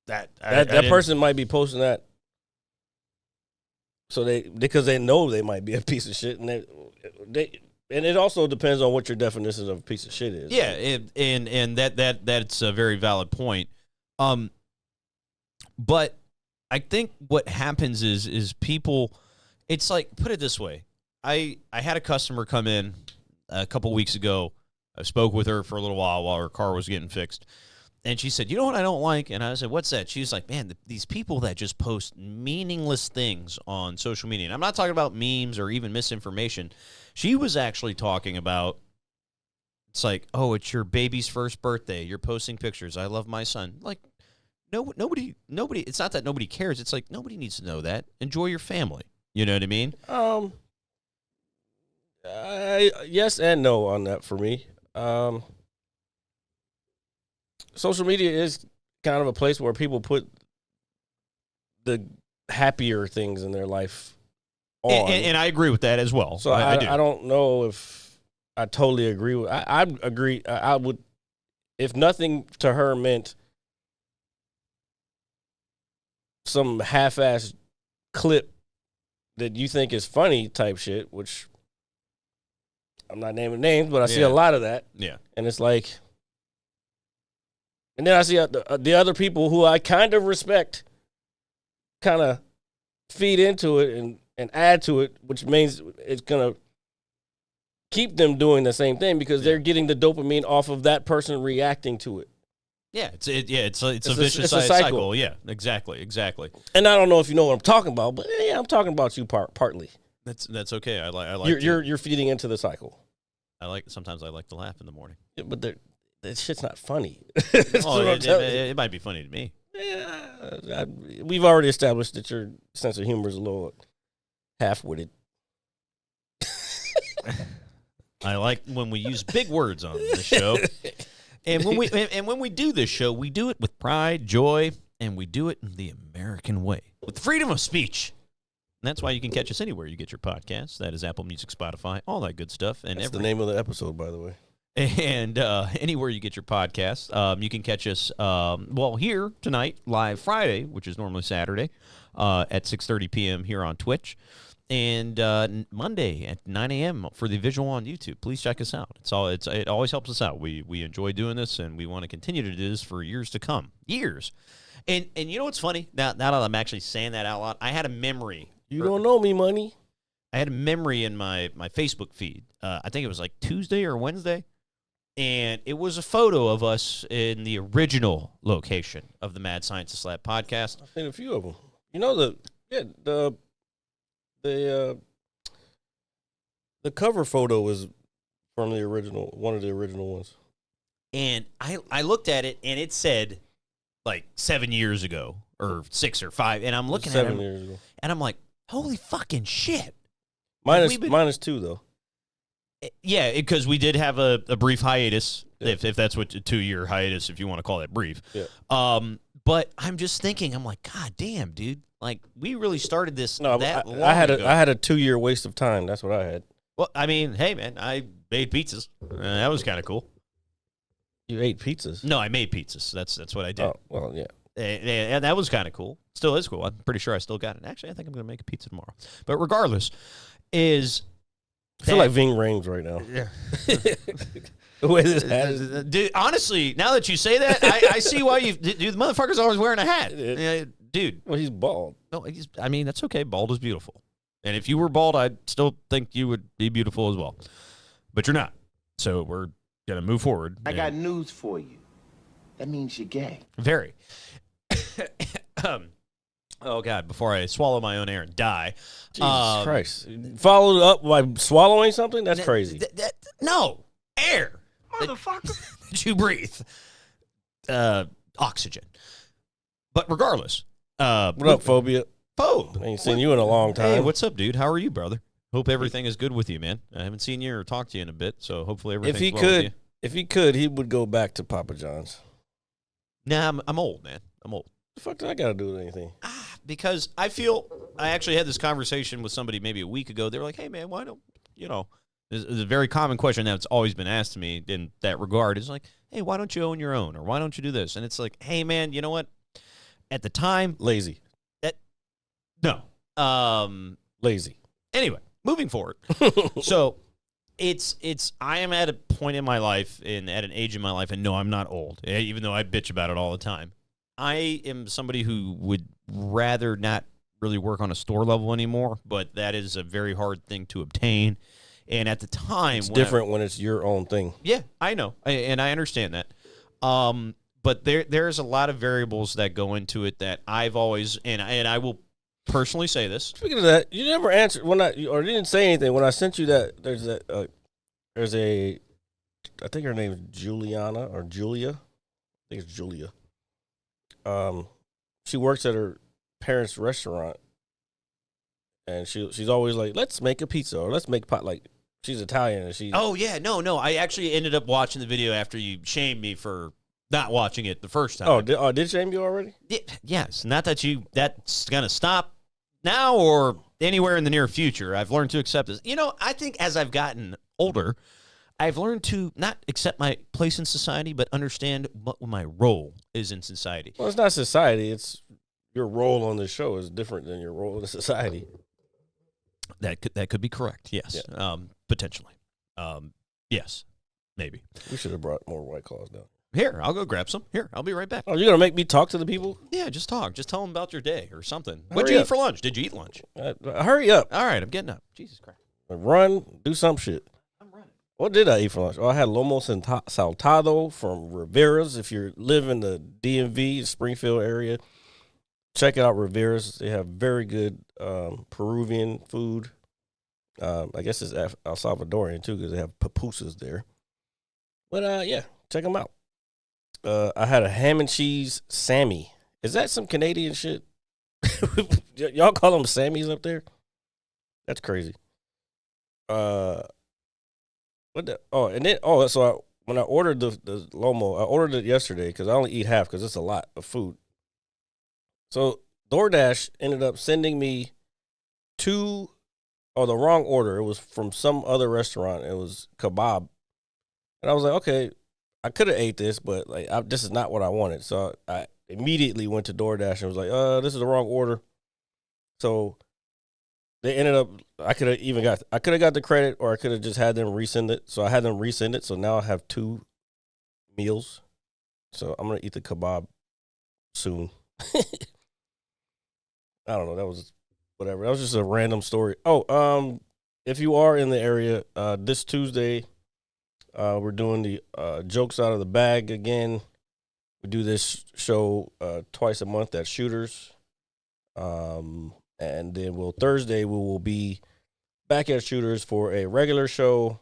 that person might be posting that because they know they might be a piece of shit, and and it also depends on what your definition of a piece of shit is. Yeah, and that's a very valid point. But I think what happens is people, it's like, put it this way. I had a customer come in a couple weeks ago. I spoke with her for a little while her car was getting fixed. And she said, you know what I don't like? And I said, what's that? She's like, man, these people that just post meaningless things on social media. And I'm not talking about memes or even misinformation. She was actually talking about, it's like, oh, it's your baby's first birthday. You're posting pictures. I love my son. Like, nobody, it's not that nobody cares. It's like, nobody needs to know that. Enjoy your family. You know what I mean? Yes and no on that for me. Social media is kind of a place where people put the happier things in their life on. And I agree with that as well. So I don't know if I totally agree with. I agree. I would, if nothing to her meant some half-ass clip that you think is funny type shit, which I'm not naming names, but I see a lot of that. Yeah. And it's like, and then I see the other people who I kind of respect kind of feed into it and add to it, which means it's going to keep them doing the same thing because they're getting the dopamine off of that person reacting to it. Yeah, it's a vicious cycle. Yeah, exactly. And I don't know if you know what I'm talking about, but yeah, I'm talking about you partly. That's okay. I like you're feeding into the cycle. Sometimes I like to laugh in the morning. Yeah, but that shit's not funny. Oh, it might be funny to me. Yeah, we've already established that your sense of humor is a little half-witted. I like when we use big words on this show. And when we do this show, we do it with pride, joy, and we do it in the American way, with freedom of speech. And that's why you can catch us anywhere you get your podcasts. That is Apple Music, Spotify, all that good stuff. And that's the name of the episode, by the way. And anywhere you get your podcasts, you can catch us, here tonight, live Friday, which is normally Saturday, at 6:30 p.m. here on Twitch. And Monday at 9 a.m. for the visual on YouTube. Please check us out. It always helps us out. We enjoy doing this, and we want to continue to do this for years to come. Years. And you know what's funny? Now that I'm actually saying that out loud, I had a memory. You don't know me, money. I had a memory in my Facebook feed. I think it was like Tuesday or Wednesday. And it was a photo of us in the original location of the Mad Scientist Lab podcast. I've seen a few of them. You know the cover photo was from the original, one of the original ones. And I looked at it, and it said, like, 7 years ago, or 6 or 5. And I'm looking at it, 7 years ago. And I'm like, holy fucking shit. Minus 2, though. Yeah, because we did have a brief hiatus, if that's what a 2-year hiatus, if you want to call that brief. Yeah. But I'm just thinking, I'm like, God damn, dude. Like, we really started this long ago. I had a 2-year waste of time. That's what I had. Well, I mean, hey, man, I made pizzas. That was kind of cool. You ate pizzas? No, I made pizzas. That's what I did. Oh, well, yeah. And that was kind of cool. Still is cool. I'm pretty sure I still got it. Actually, I think I'm going to make a pizza tomorrow. But regardless, I feel like Ving Rhames right now. Yeah. The way this hat is. Dude, honestly, now that you say that, I see why dude, the motherfucker's always wearing a hat. Dude. Well, he's bald. No, that's okay. Bald is beautiful. And if you were bald, I'd still think you would be beautiful as well. But you're not. So we're going to move forward. I got news for you. That means you're gay. Very. Oh, God, before I swallow my own air and die. Jesus Christ. Followed up by swallowing something? That's crazy. No. Air. Motherfucker. That you breathe. Oxygen. But regardless. What up, Phobia? Phobe. I ain't seen you in a long time. Hey, what's up, dude? How are you, brother? Hope everything is good with you, man. I haven't seen you or talked to you in a bit, so hopefully everything's well with you. If he could, he would go back to Papa John's. Nah, I'm old, man. I'm old. The fuck did I got to do with anything? Because I actually had this conversation with somebody maybe a week ago. They were like, hey, man, why don't, it's a very common question that's always been asked to me in that regard. Is like, hey, why don't you own your own? Or why don't you do this? And it's like, hey, man, you know what? At the time. Lazy. No. Lazy. Anyway, moving forward. So I am at a point in my life and at an age in my life, and no, I'm not old, even though I bitch about it all the time. I am somebody who would rather not really work on a store level anymore, but that is a very hard thing to obtain. And at the time, it's different when it's your own thing. Yeah, I know, and I understand that. But there's a lot of variables that go into it that I've always, and I will personally say this. Speaking of that, you never answered or didn't say anything when I sent you that. There's a, I think her name is Juliana or Julia. I think it's Julia. She works at her parents' restaurant, and she's always like, "Let's make a pizza or let's make pot." Like she's Italian, and she. Oh yeah, no. I actually ended up watching the video after you shamed me for not watching it the first time. Oh, did shame you already? Yes, not that that's gonna stop now or anywhere in the near future. I've learned to accept this. I think as I've gotten older, I've learned to not accept my place in society, but understand what my role is in society. Well, it's not society. It's your role on the show is different than your role in society. That could be correct. Yes, yeah. Potentially. Yes, maybe. We should have brought more White Claws down. Here, I'll go grab some. Here, I'll be right back. Oh, you're gonna make me talk to the people? Yeah, just talk. Just tell them about your day or something. What'd you eat for lunch? Did you eat lunch? Hurry up! All right, I'm getting up. Jesus Christ. Run, do some shit. What did I eat for lunch? Oh, I had lomo saltado from Rivera's. If you live in the DMV, Springfield area, check out Rivera's. They have very good Peruvian food. I guess it's El Salvadorian too because they have pupusas there. But yeah, check them out. I had a ham and cheese Sammy. Is that some Canadian shit? Y'all call them Sammys up there? That's crazy. What the? Oh, and then when I ordered the lomo, I ordered it yesterday because I only eat half because it's a lot of food. So DoorDash ended up sending me the wrong order. It was from some other restaurant. It was kebab, and I was like, okay, I could have ate this, but like this is not what I wanted. So I immediately went to DoorDash and was like, this is the wrong order. So they ended up, I could have got the credit or I could have just had them resend it. So I had them resend it. So now I have 2 meals. So I'm going to eat the kebab soon. I don't know. That was whatever. That was just a random story. Oh, if you are in the area, this Tuesday, we're doing the Jokes Out of the Bag again. We do this show twice a month at Shooters. And then Thursday we will be back at Shooters for a regular show.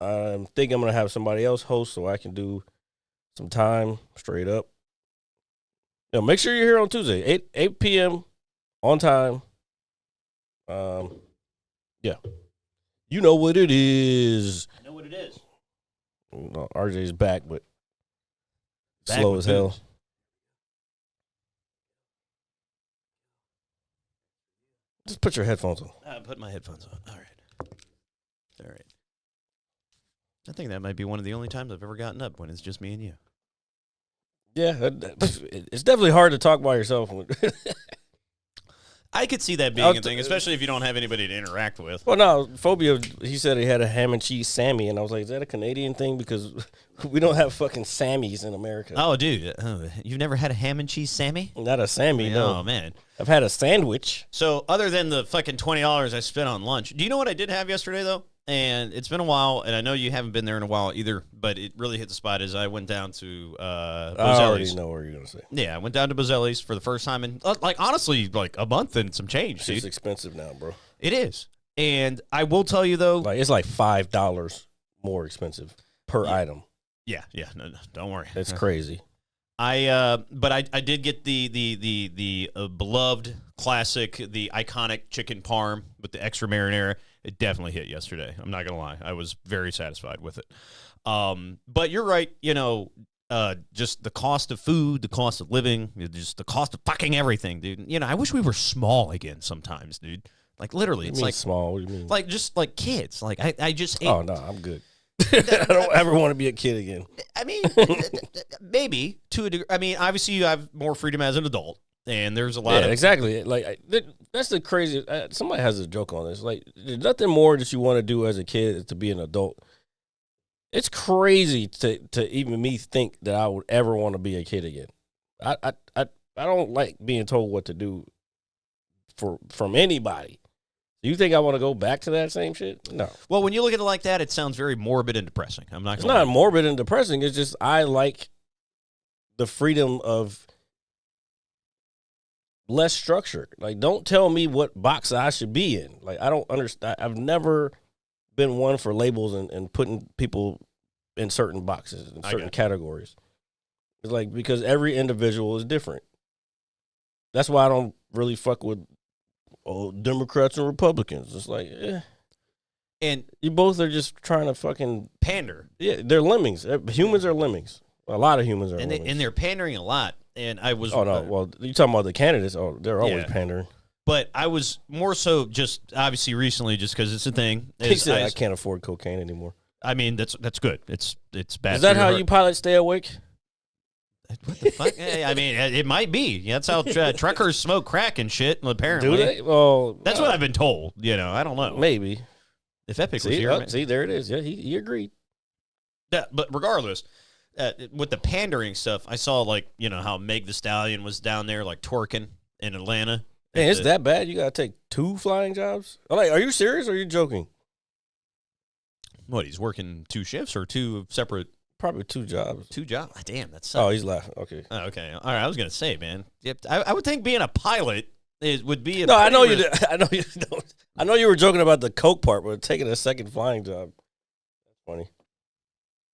I think I'm going to have somebody else host so I can do some time straight up. Make sure you're here on Tuesday, 8 p.m. on time. Yeah. You know what it is. I know what it is. No, RJ's back, but Back slow with as hell. booze. Just put your headphones on. I put my headphones on. All right. I think that might be one of the only times I've ever gotten up when it's just me and you. Yeah, it's definitely hard to talk by yourself. I could see that being a thing, especially if you don't have anybody to interact with. Well, no, Phobia, he said he had a ham and cheese Sammy, and I was like, is that a Canadian thing? Because we don't have fucking Sammys in America. Oh, dude. You've never had a ham and cheese Sammy? Not a Sammy, no. Oh, man. I've had a sandwich. So other than the fucking $20 I spent on lunch, do you know what I did have yesterday, though? And it's been a while, and I know you haven't been there in a while either, but it really hit the spot as I went down to Bozelli's. I already know what you're going to say. Yeah, I went down to Bozelli's for the first time in, honestly, a month and some change, dude. It's expensive now, bro. It is. And I will tell you, though. It's like $5 more expensive per item. Yeah, no, don't worry. It's crazy. But I did get the beloved classic, the iconic chicken parm with the extra marinara. It definitely hit yesterday. I'm not gonna lie. I was very satisfied with it. But you're right. Just the cost of food, the cost of living, just the cost of fucking everything, dude. I wish we were small again sometimes, dude. Like literally, it's like small. What do you mean? Like just like kids. Like I just. Oh no, I'm good. I don't ever want to be a kid again. I mean, maybe to a degree. I mean, obviously, you have more freedom as an adult, and there's a lot of exactly. That's the crazy. Somebody has a joke on this. Like, there's nothing more that you want to do as a kid to be an adult. It's crazy to even me think that I would ever want to be a kid again. I don't like being told what to do from anybody. You think I want to go back to that same shit? No. Well, when you look at it like that, it sounds very morbid and depressing. I'm not. It's not morbid and depressing. It's just I like the freedom of less structure. Like, don't tell me what box I should be in. Like, I don't understand. I've never been one for labels and putting people in certain boxes, in certain categories. It's like, because every individual is different. That's why I don't really fuck with Democrats and Republicans. It's like, and you both are just trying to fucking pander. Yeah, they're lemmings. Humans are lemmings. A lot of humans are and lemmings. And they're pandering a lot. And I was. Oh no! Well, you talking about the candidates? Oh, they're always pandering. But I was more so just obviously recently, just because it's a thing. He said I can't afford cocaine anymore. I mean, that's good. It's bad. Is that how you pilots stay awake? What the fuck? I mean, it might be. That's how truckers smoke crack and shit, apparently. Do they? Well, that's what I've been told. I don't know. Maybe. If Epic was here. See, there it is. Yeah, he agreed. Yeah, but regardless, with the pandering stuff, I saw, how Meg Thee Stallion was down there, twerking in Atlanta. Man, it's that bad? You got to take 2 flying jobs? Are you serious or are you joking? What, he's working 2 shifts or 2 separate? Probably 2 jobs. 2 jobs? Damn, that sucks. Oh, he's laughing. Okay. Oh, okay. All right, I was going to say, man. I would think being a pilot, it would be a No, I know pretty you. I know you. I know you were joking about the coke part, but taking a second flying job. That's funny.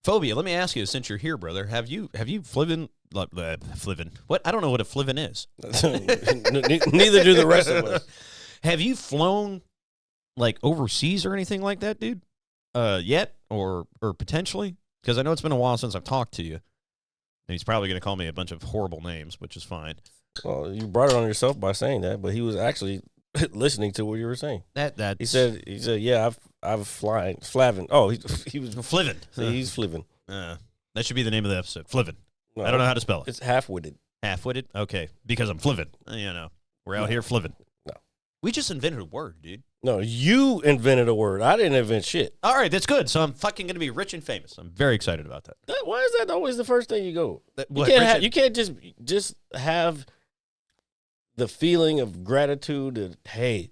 Phobia, let me ask you, since you're here, brother, have you fliven? What? I don't know what a fliven is. Neither do the rest of us. Have you flown like overseas or anything like that, dude? Yet or potentially? Because I know it's been a while since I've talked to you. And he's probably going to call me a bunch of horrible names, which is fine. Well, you brought it on yourself by saying that, but he was actually listening to what you were saying. That He said, yeah, I've flavin. Oh, he was fliven. he's flivin. That should be the name of the episode. Fliven. No, I don't know how to spell it. It's half-witted. Half-witted? Okay, because I'm fliven. You know, we're out here fliven. No. We just invented a word, dude. No, you invented a word. I didn't invent shit. All right, that's good. So I'm fucking going to be rich and famous. I'm very excited about that. Why is that always the first thing you go? What, You can't just have the feeling of gratitude that, hey,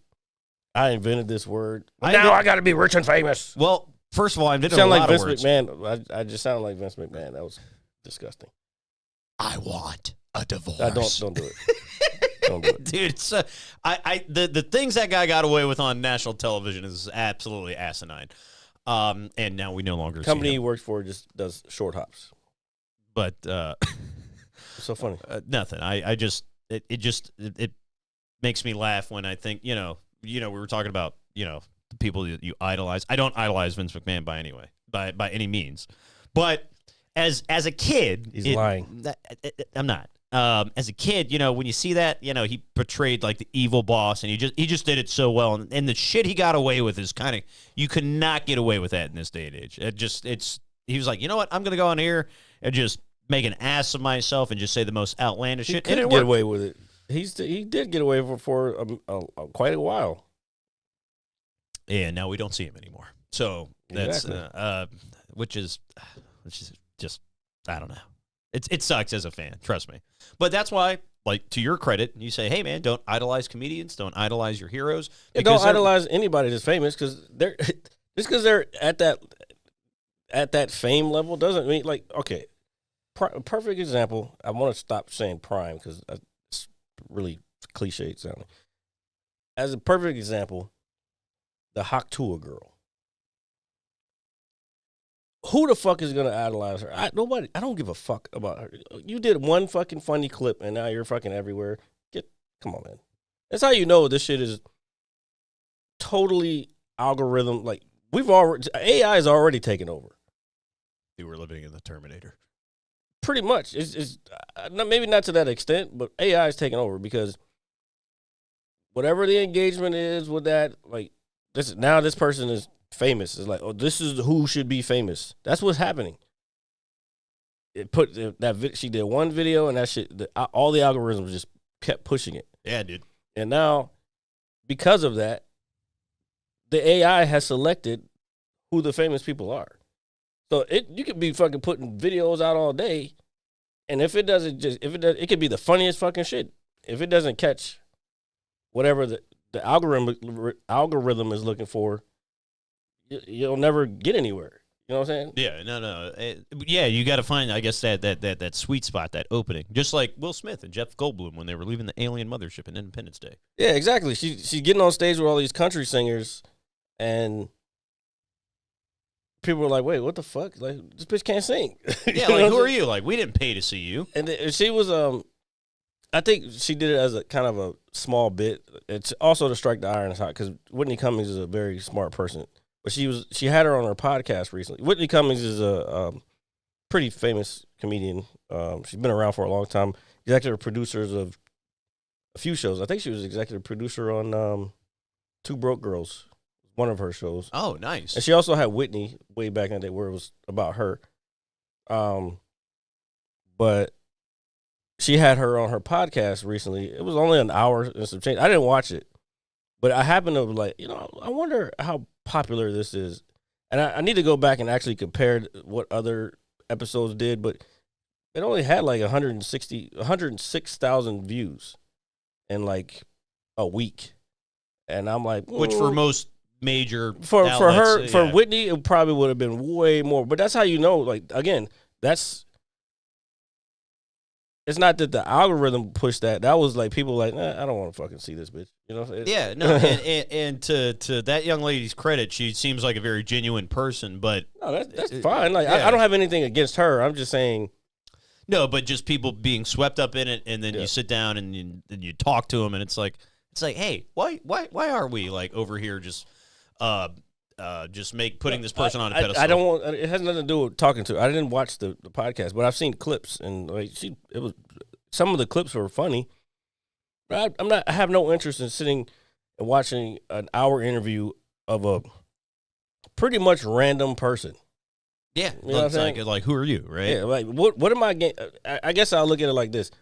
I invented this word. Now I got to be rich and famous. Well, first of all, I invented sound a lot like Vince of words. McMahon. I just sound like Vince McMahon. That was disgusting. I want a divorce. Don't do it. Don't do it. Dude, it's, the things that guy got away with on national television is absolutely asinine. And now we no longer Company see he him. works for just does short hops. But It's so funny. nothing. It makes me laugh when I think, we were talking about, the people that you idolize. I don't idolize Vince McMahon by any means. But as a kid, He's lying. I'm not. As a kid, when you see that, he portrayed like the evil boss, and he just did it so well, and the shit he got away with is kind of, you could not get away with that in this day and age. He was like, you know what, I'm gonna go on here and just make an ass of myself and just say the most outlandish He shit, could and it get worked. away with it. He did get away for quite a while. And now we don't see him anymore. So that's Exactly. which is just, I don't know. It sucks as a fan, trust me. But that's why, like, to your credit, you say, hey man, don't idolize comedians, don't idolize your heroes. Don't idolize anybody that's famous, because they're just because they're at that fame level doesn't mean, like, okay. Perfect example. I want to stop saying prime because it's really cliche sounding. As a perfect example, the Haktua girl. Who the fuck is gonna idolize her? Nobody. I don't give a fuck about her. You did one fucking funny clip and now you're fucking everywhere. Come on, man. That's how you know this shit is totally algorithm. Like, AI is already taken over. You were living in the Terminator. Pretty much. It's maybe not to that extent, but AI is taking over, because whatever the engagement is with that, like, this person is famous. It's like, oh, this is who should be famous. That's what's happening. She did one video, and that shit, all the algorithms just kept pushing it. Yeah, dude. And now, because of that, the AI has selected who the famous people are. So you could be fucking putting videos out all day, and it could be the funniest fucking shit. If it doesn't catch whatever the algorithm is looking for, you'll never get anywhere. You know what I'm saying? Yeah, no. You got to find, I guess, that sweet spot, that opening. Just like Will Smith and Jeff Goldblum when they were leaving the alien mothership in Independence Day. Yeah, exactly. She's getting on stage with all these country singers, and people were like, "Wait, what the fuck? Like, this bitch can't sing." Yeah, like, who are you? Like, we didn't pay to see you. And she was, I think she did it as a kind of a small bit. It's also to strike the iron hot, because Whitney Cummings is a very smart person. But she had her on her podcast recently. Whitney Cummings is a pretty famous comedian. She's been around for a long time. Executive producers of a few shows. I think she was executive producer on Two Broke Girls, one of her shows. Oh, nice. And she also had Whitney way back in the day where it was about her. But she had her on her podcast recently. It was only an hour and some change. I didn't watch it, but I happened to I wonder how popular this is. And I need to go back and actually compare what other episodes did, but it only had like 106,000 views in like a week. And I'm like, which for most major for outlets, for Whitney, it probably would have been way more. But that's how you know, like, again, it's it's not that the algorithm pushed that. That was like people like, I don't want to fucking see this bitch. You know? Yeah, no, and to that young lady's credit, she seems like a very genuine person. But no, that's fine. Like yeah. I don't have anything against her. I'm just saying. No, but just people being swept up in it, and then you sit down and you talk to them, and it's like, hey, why are we like over here just putting this person on a pedestal? I don't want. It has nothing to do with talking to her. I didn't watch the podcast, but I've seen clips, and like some of the clips were funny. But I have no interest in sitting and watching an hour interview of a pretty much random person. Yeah, you know what I'm saying? Like who are you, right? Yeah, like what am I getting? I guess I'll look at it like this: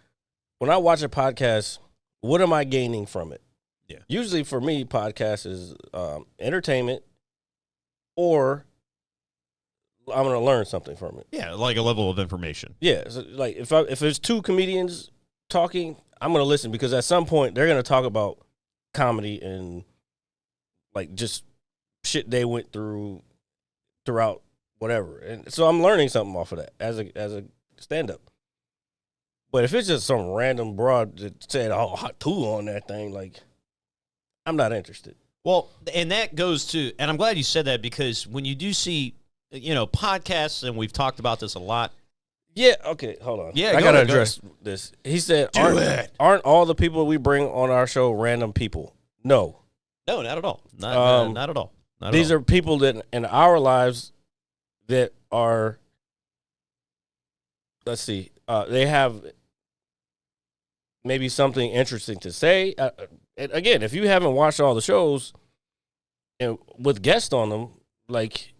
when I watch a podcast, what am I gaining from it? Yeah. Usually for me, podcast is entertainment, or I'm going to learn something from it. Yeah, like a level of information. Yeah, so like if there's two comedians talking, I'm going to listen because at some point they're going to talk about comedy and like just shit they went throughout whatever, and so I'm learning something off of that as a stand up. But if it's just some random broad that said hot tool on that thing, like I'm not interested. Well, and that goes to, and I'm glad you said that because when you do see, podcasts, and we've talked about this a lot. Yeah. Okay. Hold on. Yeah. I gotta address this. He said, "Aren't all the people we bring on our show random people?" No. No, not at all. Not at all. These are people that in our lives that are. Let's see. They have maybe something interesting to say. Again, if you haven't watched all the shows and with guests on them, like,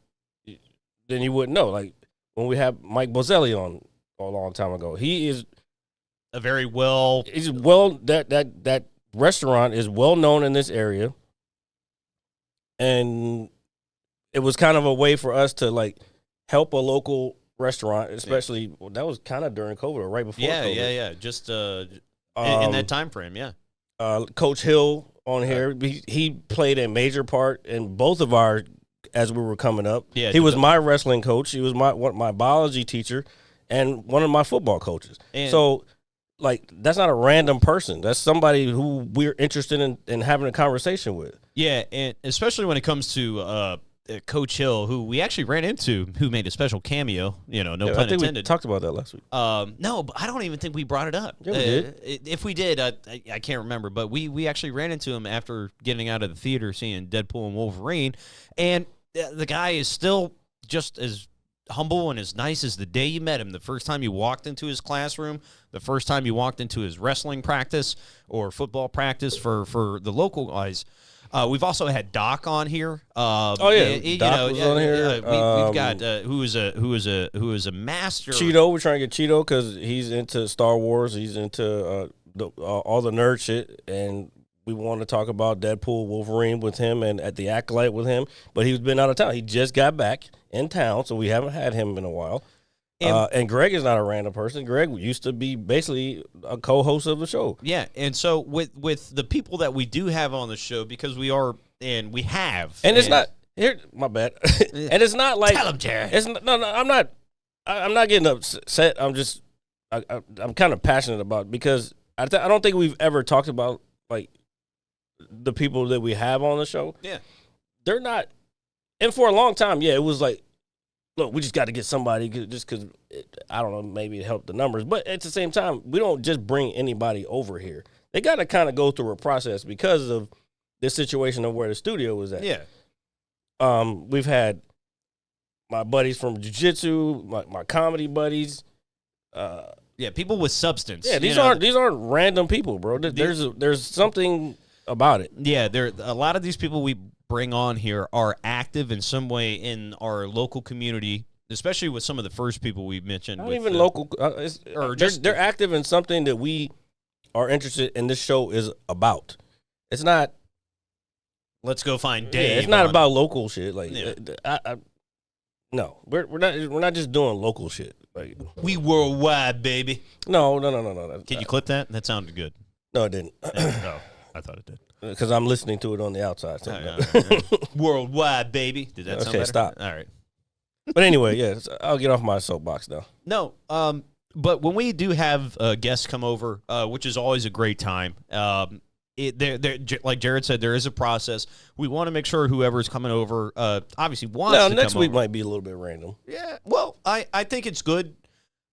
then you wouldn't know. Like when we had Mike Bozelli on a long time ago, he is a very that restaurant is well known in this area, and it was kind of a way for us to like help a local restaurant, especially that was kind of during COVID or right before. COVID. Yeah. Just in that time frame, yeah. Coach Hill on here, he played a major part in both of our as we were coming up. Yeah, he was my wrestling coach. He was my biology teacher, and one of my football coaches. And so, like, that's not a random person. That's somebody who we're interested in having a conversation with. Yeah, and especially when it comes to Coach Hill, who we actually ran into, who made a special cameo. No pun intended. We talked about that last week. No, but I don't even think we brought it up. Yeah, we did. If we did, I can't remember. But we actually ran into him after getting out of the theater, seeing Deadpool and Wolverine, and the guy is still just as humble and as nice as the day you met him. The first time you walked into his classroom, the first time you walked into his wrestling practice or football practice for the local guys. We've also had Doc on here. Doc was on here. We've got who is a master. Cheeto, we're trying to get Cheeto because he's into Star Wars. He's into all the nerd shit, and we want to talk about Deadpool, Wolverine with him, and at the Acolyte with him. But he's been out of town. He just got back in town, so we haven't had him in a while. And Greg is not a random person. Greg used to be basically a co-host of the show. Yeah, and so with the people that we do have on the show, because we are and we have, and it's not here. My bad. And it's not like tell him, Jared. It's no. I'm not getting upset. I'm just I'm kind of passionate about it because I don't think we've ever talked about like the people that we have on the show. Yeah, they're not. And for a long time, yeah, it was like, look, we just got to get somebody just because, I don't know, maybe it helped the numbers. But at the same time, we don't just bring anybody over here. They got to kind of go through a process because of the situation of where the studio was at. Yeah. We've had my buddies from jiu-jitsu, my comedy buddies. Yeah, people with substance. Yeah, these aren't random people, bro. There's something about it. Yeah, a lot of these people we bring on here are active in some way in our local community, especially with some of the first people we mentioned. Not even local, they're active in something that we are interested in. This show is about. It's not. Let's go find Dave. Yeah, it's not about local shit. Like, no, we're not just doing local shit. Like, we worldwide, baby. No. Can you clip that? That sounded good. No, it didn't. Oh, I thought it did. Because I'm listening to it on the outside. So Worldwide, baby. Did that sound better? Stop. All right. But anyway, yeah, I'll get off my soapbox now. No, But when we do have guests come over, which is always a great time, like Jared said, there is a process. We want to make sure whoever's coming over obviously wants to come next week over. might be a little bit random. Yeah, well, I think it's good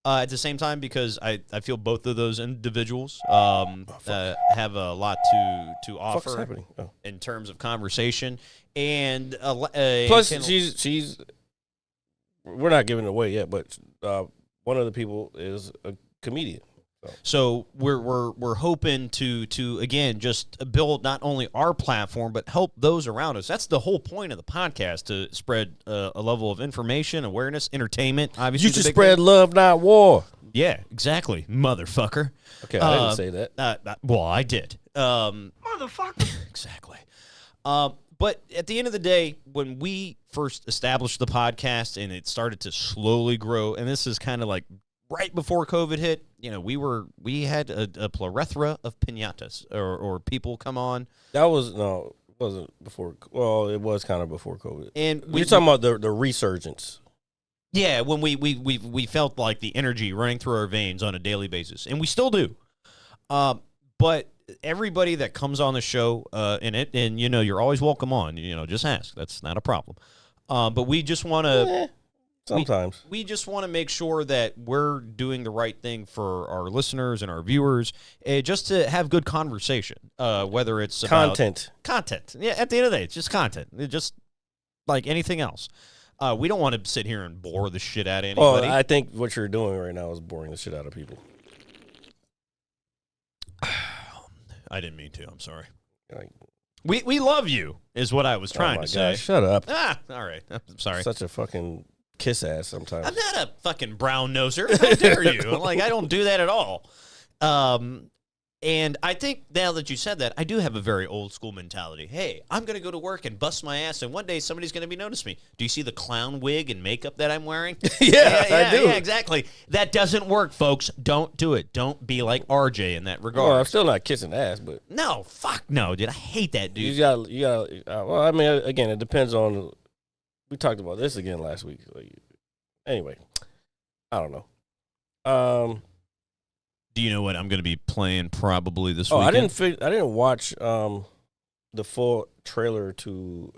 at the same time because I feel both of those individuals have a lot to What's offer happening? Oh. in terms of conversation. And Plus, she's we're not giving it away yet, but one of the people is a comedian. So we're hoping to again just build not only our platform but help those around us. That's the whole point of the podcast, to spread a level of information, awareness, entertainment. Obviously, You should spread love, not war. Yeah, exactly, motherfucker. Okay, I didn't say that. Well, I did. Motherfucker. Exactly. But at the end of the day, when we first established the podcast and it started to slowly grow, and this is kind of like right before COVID hit, we had a plethora of piñatas or people come on. It wasn't before. Well, it was kind of before COVID. And you're talking about the resurgence. Yeah, when we felt like the energy running through our veins on a daily basis, and we still do. But everybody that comes on the show, and you're always welcome on. Just ask. That's not a problem. But we just want to. Sometimes. We just want to make sure that we're doing the right thing for our listeners and our viewers, just to have good conversation, whether it's about content. Yeah, at the end of the day, it's just content. It's just like anything else. We don't want to sit here and bore the shit out of anybody. Well, I think what you're doing right now is boring the shit out of people. I didn't mean to. I'm sorry. Like, we love you, is what I was trying to say. God, shut up. All right. I'm sorry. Such a fucking kiss ass sometimes. I'm not a fucking brown noser. How dare you? I don't do that at all. And I think now that you said that, I do have a very old school mentality. Hey, I'm going to go to work and bust my ass, and one day somebody's going to be noticing me. Do you see the clown wig and makeup that I'm wearing? yeah, I do. Yeah, exactly. That doesn't work, folks. Don't do it. Don't be like RJ in that regard. Well, I'm still not kissing ass, but no, fuck no, dude. I hate that dude. you got. Well, I mean, again, it depends on. We talked about this again last week. Anyway, I don't know. Do you know what I'm going to be playing probably this weekend? I didn't watch the full trailer to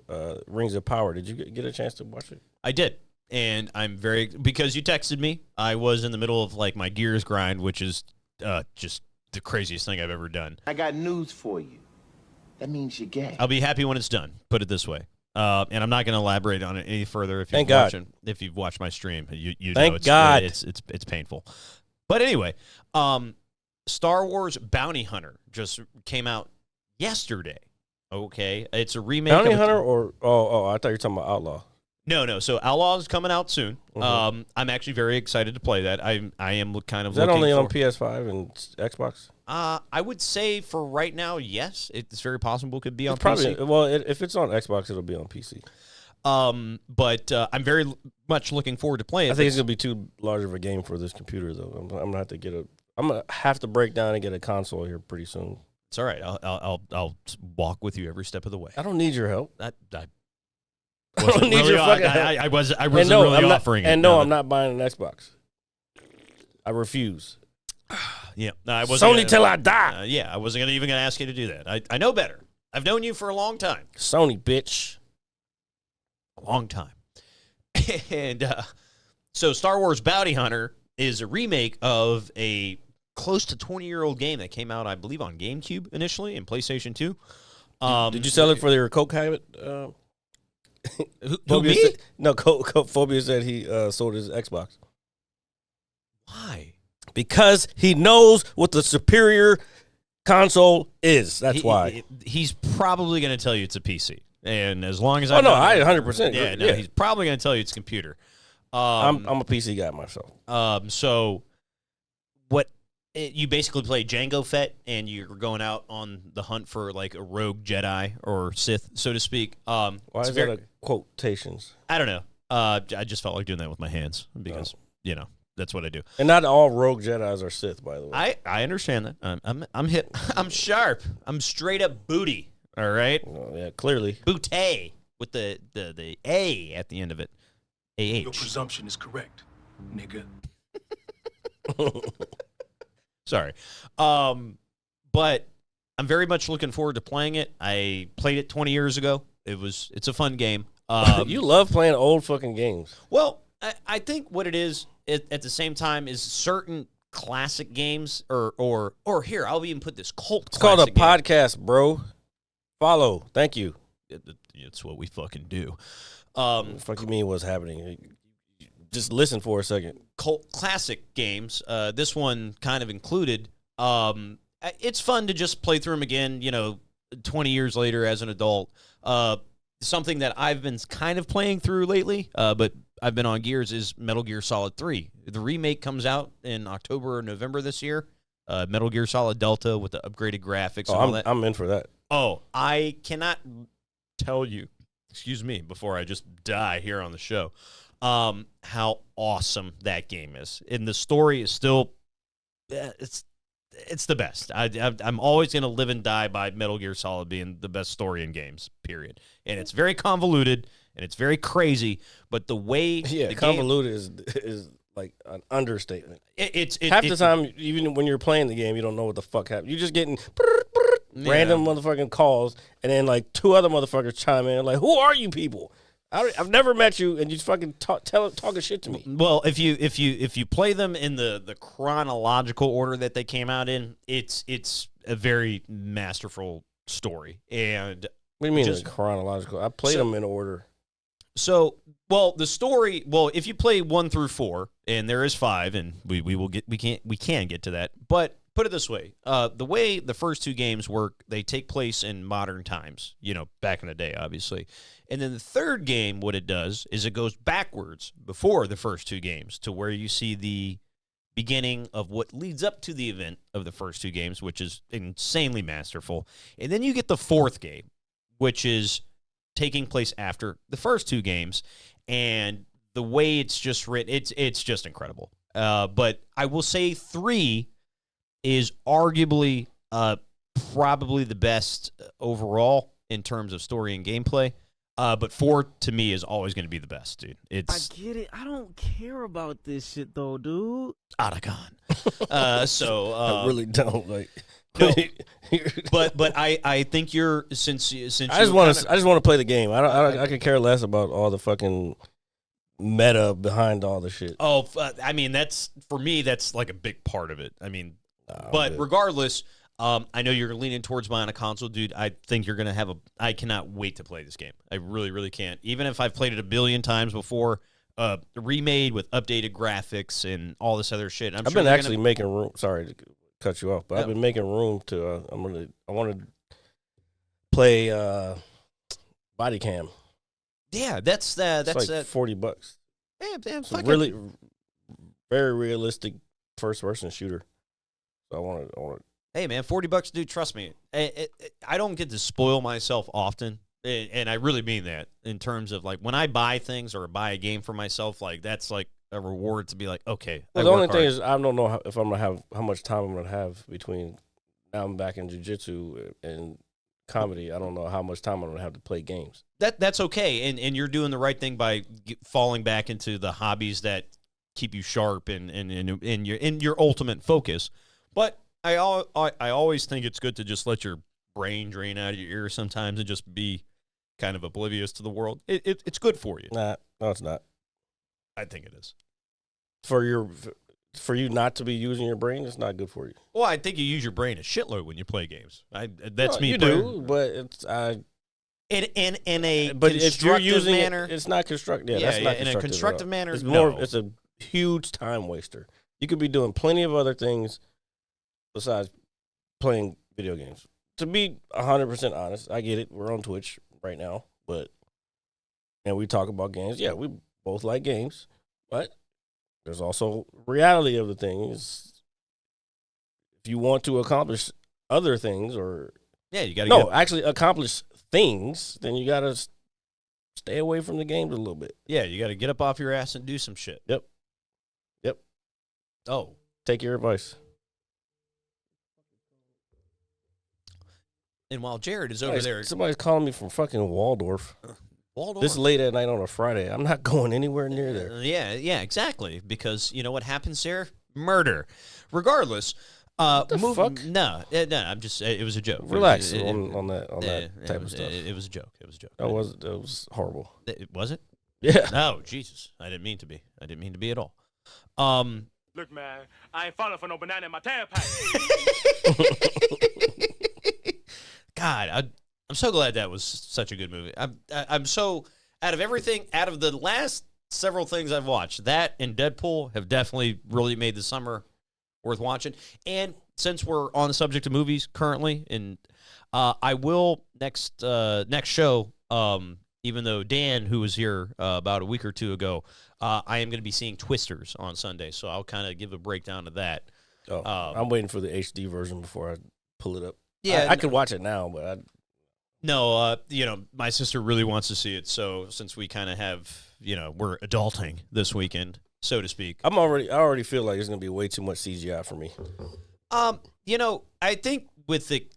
Rings of Power. Did you get a chance to watch it? I did, and I'm because you texted me. I was in the middle of my Gears grind, which is just the craziest thing I've ever done. I got news for you. That means you're gay. I'll be happy when it's done. Put it this way. And I'm not going to elaborate on it any further. If you've watched my stream, you know it's painful. But anyway, Star Wars Bounty Hunter just came out yesterday. Okay, it's a remake. Bounty Hunter, or I thought you were talking about Outlaw. No. So Outlaw is coming out soon. Mm-hmm. I'm actually very excited to play that. I am kind of. Is that only on PS5 and Xbox? I would say for right now, yes. It's very possible it could be on PC. PC. Well, if it's on Xbox, it'll be on PC. But I'm very much looking forward to playing it. I think it's gonna be too large of a game for this computer, though. I'm gonna have to break down and get a console here pretty soon. It's all right. I'll walk with you every step of the way. I don't need your help. I don't need really your fucking help. I wasn't really offering it. And no, I'm not buying an Xbox. I refuse. Yeah, no, I wasn't. Sony till I die. Yeah, I wasn't even gonna ask you to do that. I know better. I've known you for a long time. Sony, bitch. A long time. And so Star Wars Bounty Hunter is a remake of a close to 20-year-old game that came out, I believe, on GameCube initially and PlayStation 2. Did you sell it for your coke habit? Who me? Phobia said he sold his Xbox. Why? Because he knows what the superior console is. That's why. He's probably going to tell you it's a PC. And as long as I 100%. Yeah, no, he's probably going to tell you it's a computer. I'm a PC guy myself. So what you basically play Jango Fett, and you're going out on the hunt for a rogue Jedi or Sith, so to speak. Why is that a quotations? I don't know. I just felt like doing that with my hands because that's what I do. And not all rogue Jedis are Sith, by the way. I understand that. I'm hit. I'm sharp. I'm straight up booty. All right. Well, yeah, clearly. Booty with the A at the end of it. AH. Your presumption is correct, nigga. Sorry. But I'm very much looking forward to playing it. I played it 20 years ago. It's a fun game. You love playing old fucking games. Well, I think what it is at the same time is certain classic games or here, I'll even put this cult It's called a classic game. podcast, bro. Follow. Thank you. It's what we fucking do. What the fuck you mean what's happening? Just listen for a second. Cult classic games. This one kind of included. It's fun to just play through them again, 20 years later as an adult. Something that I've been kind of playing through lately, but I've been on Gears, is Metal Gear Solid 3. The remake comes out in October or November this year. Metal Gear Solid Delta with the upgraded graphics and all that. I'm in for that. Oh, I cannot tell you, excuse me, before I just die here on the show, how awesome that game is. And the story is still, it's the best. I'm always going to live and die by Metal Gear Solid being the best story in games, period. And it's very convoluted, and it's very crazy, but the way... Yeah, the convoluted is like an understatement. It's Half the time, even when you're playing the game, you don't know what the fuck happened. You're just getting random motherfucking calls, and then like two other motherfuckers chime in, like, who are you people? I've never met you, and you fucking talking shit to me. Well, if you play them in the chronological order that they came out in, it's a very masterful story. And What do you mean in chronological? I played them in order. So, the story. Well, if you play 1 through 4, and there is 5, and we can get to that. But put it this way: the way the first 2 games work, they take place in modern times. Back in the day, obviously. And then the third game, what it does is it goes backwards before the first 2 games to where you see the beginning of what leads up to the event of the first 2 games, which is insanely masterful. And then you get the fourth game, which is taking place after the first 2 games. And the way it's just written, it's just incredible. But I will say 3 is arguably probably the best overall in terms of story and gameplay. But 4 to me is always going to be the best, dude. I get it. I don't care about this shit though, dude. Otacon. I really don't like. No, but I think since I just want to play the game. I could care less about all the fucking meta behind all the shit. Oh, I mean that's for me. That's like a big part of it. I mean, regardless. I know you're leaning towards buying a console, dude. I think you're going to have I cannot wait to play this game. I really, really can't. Even if I've played it a billion times before, remade with updated graphics and all this other shit. I've been actually making room. Sorry to cut you off, but I've been making room to. I want to play Body Cam. Yeah, that's like $40. Yeah, really, very realistic first person shooter. So I want to. Hey, man, $40, dude, trust me. I don't get to spoil myself often, and I really mean that in terms of, like, when I buy things or buy a game for myself, like, that's, like, a reward to be like, okay. Well, the only thing is I don't know if I'm going to have how much time I'm going to have between now I'm back in jiu-jitsu and comedy. I don't know how much time I'm going to have to play games. That's okay, and you're doing the right thing by falling back into the hobbies that keep you sharp and your ultimate focus. But I always think it's good to just let your brain drain out of your ears sometimes and just be kind of oblivious to the world. It's good for you. Nah, no, it's not. I think it is. For you not to be using your brain, it's not good for you. Well, I think you use your brain a shitload when you play games. That's me. You do, but it's in a but constructive if you're using manner. it's not constructive. Yeah, that's yeah, not in a constructive manner. It's more. It's a huge time waster. You could be doing plenty of other things besides playing video games. To be 100% honest, I get it. We're on Twitch right now, and we talk about games. Yeah, we both like games, but there's also reality of the thing is if you want to accomplish other things you got to actually accomplish things, then you got to stay away from the games a little bit. Yeah, you got to get up off your ass and do some shit. Yep. Oh, take your advice. And while Jared is over there, somebody's calling me from fucking Waldorf. Waldorf. This late at night on a Friday. I'm not going anywhere near there. Yeah, exactly. Because you know what happens there? murder. Regardless, the fuck? No, I'm just. It was a joke. Relax on that type of stuff. It was a joke. It was a joke. That was horrible. Was it? Yeah. Oh Jesus! I didn't mean to be. I didn't mean to be at all. Look, man, I ain't falling for no banana in my tailpipe. God, I'm so glad that was such a good movie. I'm so out of the last several things I've watched, that and Deadpool have definitely really made the summer worth watching. And since we're on the subject of movies currently, and I will next show, even though Dan, who was here about a week or two ago, I am going to be seeing Twisters on Sunday, so I'll kind of give a breakdown of that. Oh, I'm waiting for the HD version before I pull it up. Yeah, I could watch it now, but No, my sister really wants to see it. So since we kind of have, we're adulting this weekend, so to speak. I already feel like there's gonna be way too much CGI for me. I think with the,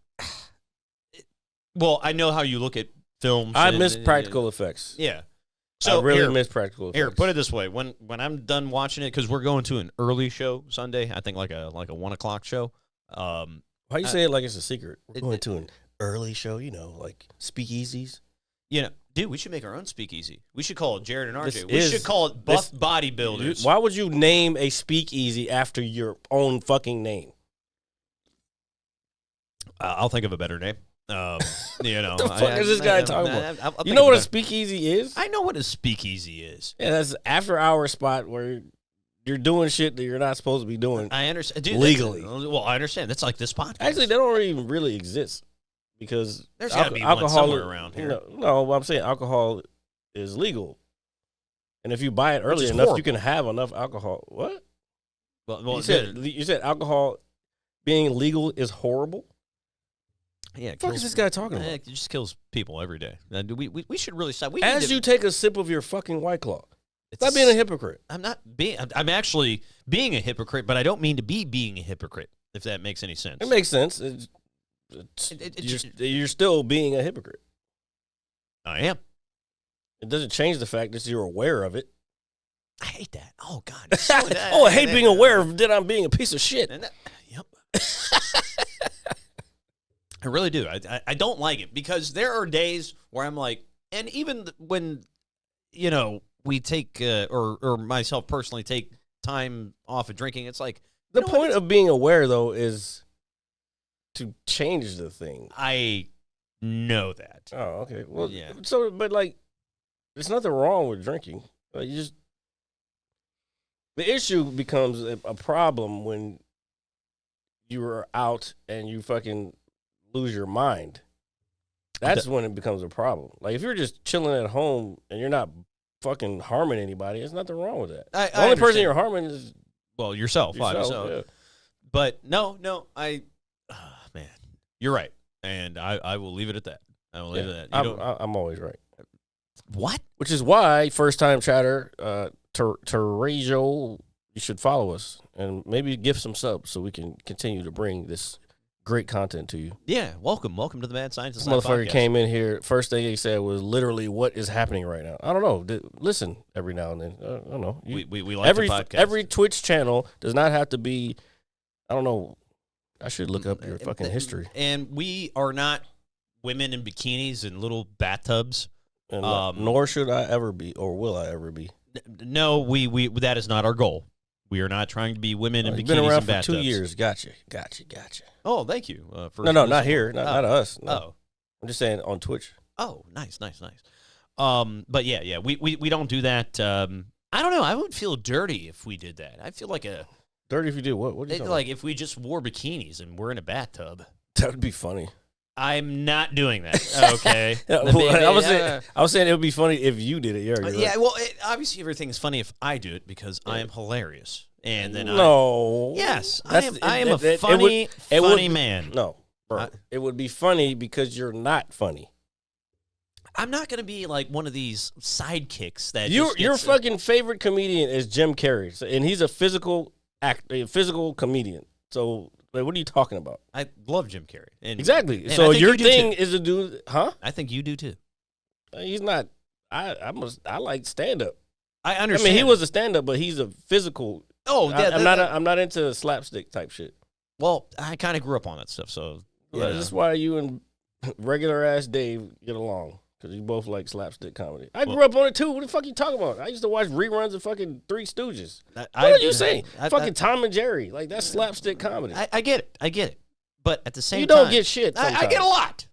well, I know how you look at films. I miss practical effects. Yeah. So I really miss practical effects. Here, put it this way: when I'm done watching it, because we're going to an early show Sunday, I think like a 1:00 show. Why you say it like it's a secret? We're going to an early show, like speakeasies. Dude, we should make our own speakeasy. We should call it Jared and RJ. This We should call it Buff this- Bodybuilders. Why would you name a speakeasy after your own fucking name? I'll think of a better name. What the fuck is this guy talking about? You know what a speakeasy is? I know what a speakeasy is. Yeah, that's an after-hour spot where you're doing shit that you're not supposed to be doing. I understand. Dude, legally. Well, I understand. That's like this podcast. Actually, they don't even really exist because There's got to be one somewhere around here. No, I'm saying alcohol is legal, and if you buy it early is enough, horrible. you can have enough alcohol. What? Well, You said alcohol being legal is horrible. yeah. What the fuck is this guy talking about? It just kills people every day. We should really stop. As you take a sip of your fucking White Claw, It's stop being a hypocrite. I'm not being. I'm actually being a hypocrite, but I don't mean to be being a hypocrite. If that makes any sense. It makes sense. You're still being a hypocrite. I am. It doesn't change the fact that you're aware of it. I hate that. Oh God. I hate being aware of that I'm being a piece of shit. Yep. I really do. I don't like it because there are days where I'm like, and even when, we take, or myself personally take time off of drinking, it's like. The point of being aware, though, is to change the thing. I know that. Oh, okay. Well, Yeah. So, but there's nothing wrong with drinking. The issue becomes a problem when you are out and you fucking lose your mind. That's when it becomes a problem. Like if you're just chilling at home and you're not fucking harming anybody, there's nothing wrong with that. The only person you're harming is yourself. Obviously. Yeah. But no, man, you're right, and I will leave it at that. I will leave it at that. I'm always right. What? Which is why first time chatter, Terrazio, you should follow us and maybe give some subs so we can continue to bring this great content to you. Yeah, welcome to the Mad Science. This motherfucker came in here. First thing he said was literally, "What is happening right now?" I don't know. Listen every now and then. I don't know. We like the podcast. Every Twitch channel does not have to be. I don't know. I should look up your fucking history. And we are not women in bikinis and little bathtubs. And nor should I ever be, or will I ever be. No, we that is not our goal. We are not trying to be women in bikinis You've been around and for bathtubs. 2 years. Gotcha. Oh, thank you. No, not here. Not us. No. Oh. I'm just saying on Twitch. Oh, nice. But yeah, we don't do that. I don't know. I would feel dirty if we did that. I feel like Dirty if you do what? What are you talking like if we just wore bikinis and we're in a bathtub. That would be funny. I'm not doing that. Okay. I was saying it would be funny if you did it. Yeah. Well, obviously everything is funny if I do it because I am hilarious. And then yes, I am a funny man. No, bro. It would be funny because you're not funny. I'm not gonna be like one of these sidekicks that Your fucking favorite comedian is Jim Carrey, and he's a physical comedian. So, what are you talking about? I love Jim Carrey. Exactly. And So your thing is to do, huh? I think you do too. He's not. I like stand up. I understand. I mean, he was a stand up, but he's a physical Oh, yeah. I'm not into slapstick type shit. Well, I kind of grew up on that stuff, so Yeah, that's why you and regular ass Dave get along. Because you both like slapstick comedy. I grew up on it too. What the fuck you talking about? I used to watch reruns of fucking Three Stooges. What are you saying? Fucking Tom and Jerry. Like, that's slapstick comedy. I get it. But at the same you time. You don't get shit I get a lot.